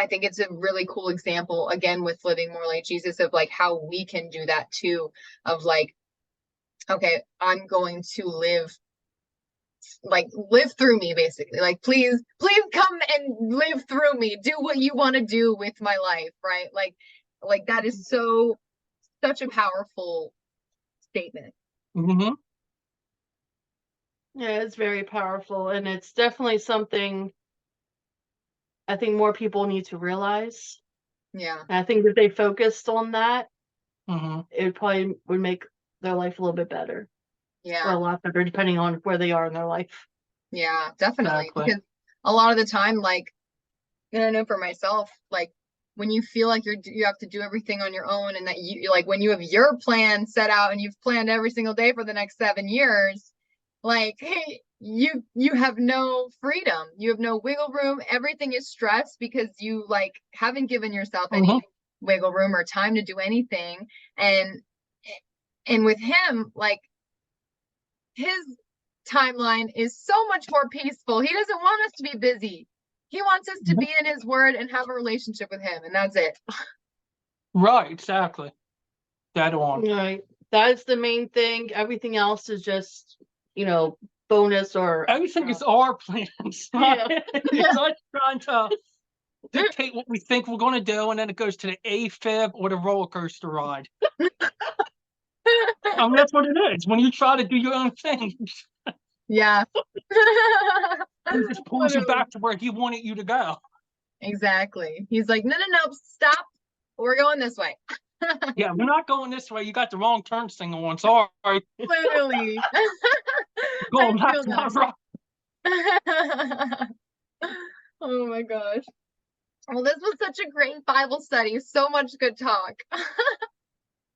think it's a really cool example again with living more like Jesus of like how we can do that too, of like, okay, I'm going to live through me, basically. Like please come and live through me, do what you want to do with my life, right? Like that is such a powerful statement. Mm-hmm. Yeah, it's very powerful, and it's definitely something I think more people need to realize. Yeah. And I think if they focused on that, Mm-hmm. it probably would make their life a little bit better. Or Yeah. a lot better, depending on where they are in their life. Yeah, definitely. Exactly. Because a lot of the time, like, and I know for myself, like when you feel like you have to do everything on your own, and that you like when you have your plan set out and you've planned every single day for the next 7 years, like hey, you have no freedom, you have no wiggle room. Everything is stress because you like haven't given yourself any wiggle room or time to do anything. And with him, like his timeline is so much more peaceful. He doesn't want us to be busy. He wants us to be in his word and have a relationship with him, and that's it. Right, exactly. Dead on. Right. That's the main thing. Everything else is just, bonus or Everything is our plans. Yeah. It's us trying to dictate what we think we're going to do, and then it goes to the AFib or the roller coaster ride. I mean, that's what it is. When you try to do your own thing, Yeah. he just pulls you back to where he wanted you to go. Exactly. He's like, no, stop. We're going this way. Yeah, we're not going this way. You got the wrong turn signal on. Sorry. Literally. Going I back feel to my that. right. Oh my gosh. Well, this was such a great Bible study. So much good talk.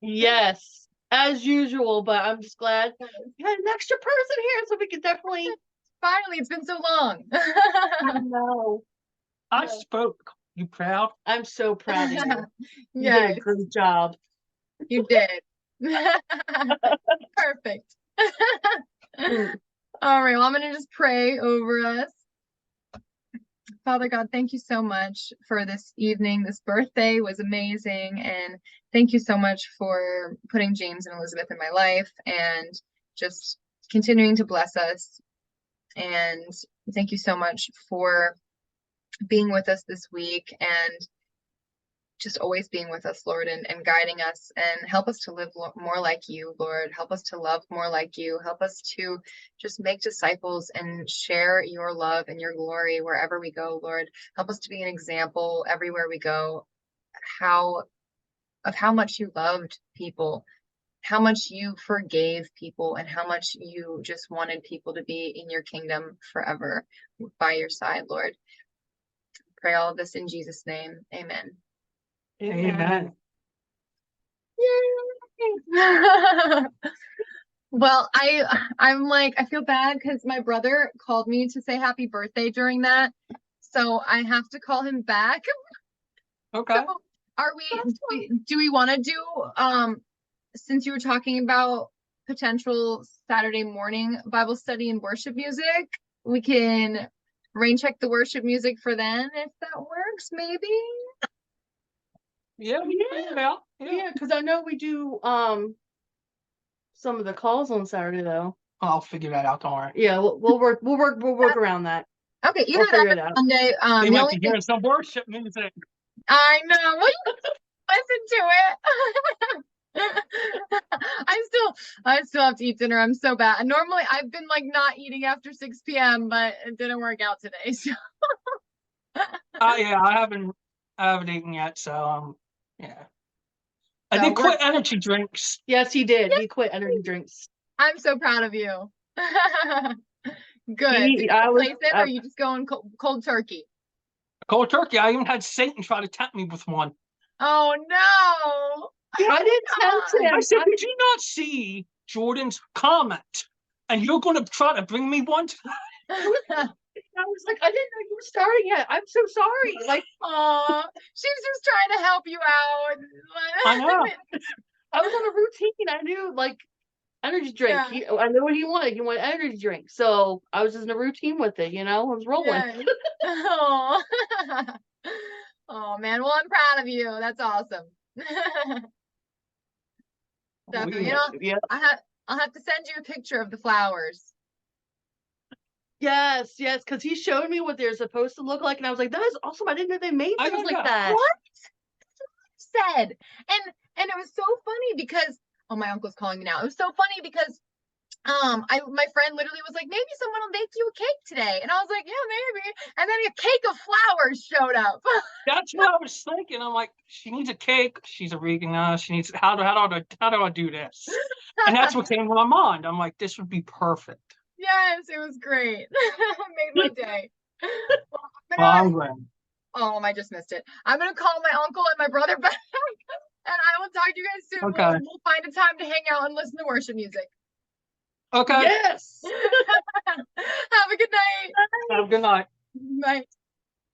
Yes, as usual, but I'm just glad we had an extra person here so we could definitely. Finally, it's been so long. I know. I Yeah. spoke. You proud? I'm so proud of you. You did Yes, a great job. you did. Perfect. Mm. All right, well, I'm going to just pray over us. Father God, thank you so much for this evening. This birthday was amazing. And thank you so much for putting James and Elizabeth in my life and just continuing to bless us. And thank you so much for being with us this week and just always being with us, Lord, and guiding us, and help us to live more like you, Lord. Help us to love more like you. Help us to just make disciples and share your love and your glory wherever we go, Lord. Help us to be an example everywhere we go, of how much you loved people, how much you forgave people, and how much you just wanted people to be in your kingdom forever by your side, Lord. Pray all of this in Jesus' name. Amen. Amen. Yay! Well, I'm like, I feel bad because my brother called me to say happy birthday during that. So I have to call him back. Okay. So are do we want to do, since you were talking about potential Saturday morning Bible study and worship music, we can rain check the worship music for then if that works, maybe. Yeah, we can figure it out. Yeah, because I know we do some of the calls on Saturday though. I'll figure that out. Don't worry. Yeah, we'll work around that. Okay, either We'll that figure or it out. Sunday. They The might only be thing hearing some worship music. I know. Well, you listen to it. I still have to eat dinner. I'm so bad. Normally I've been like not eating after 6 p.m., but it didn't work out today. So Yeah, I haven't eaten yet, so yeah. I So did quit energy drinks. Yes, he did. He quit energy drinks. I'm so proud of you. Good. Did you I was replace it or are you just going cold turkey? Cold turkey. I even had Satan try to tempt me with one. Oh no. I didn't tempt him. I said, did you not see Jordan's comment? And you're going to try to bring me one? I was like, I didn't know you were starting yet. I'm so sorry. Like, Aw, she's just trying to help you out. I know. I was on a routine. I knew like energy drink. Yeah. I knew what he wanted. He wanted energy drink. So I was just in a routine with it, I was rolling. Yes. Oh. Oh man, well I'm proud of you. That's awesome. Definitely. Yeah. I'll have to send you a picture of the flowers. Yes, because he showed me what they're supposed to look like, and I was like, that is awesome. I didn't know they made I things know. like that. What? Said. And it was so funny because my uncle's calling me now. It was so funny because my friend literally was like, maybe someone will make you a cake today. And I was like, yeah, maybe. And then a cake of flowers showed up. That's what I was thinking. I'm like, she needs a cake. She's a vegan now. She needs how do I do this? And that's what came to my mind. I'm like, this would be perfect. Yes, it was great. Made my day. Well, I'm glad. Oh, I just missed it. I'm gonna call my uncle and my brother back, and I will talk to you guys soon. Okay. We'll find a time to hang out and listen to worship music. Okay. Yes. Have a good night. Have a good night. Bye.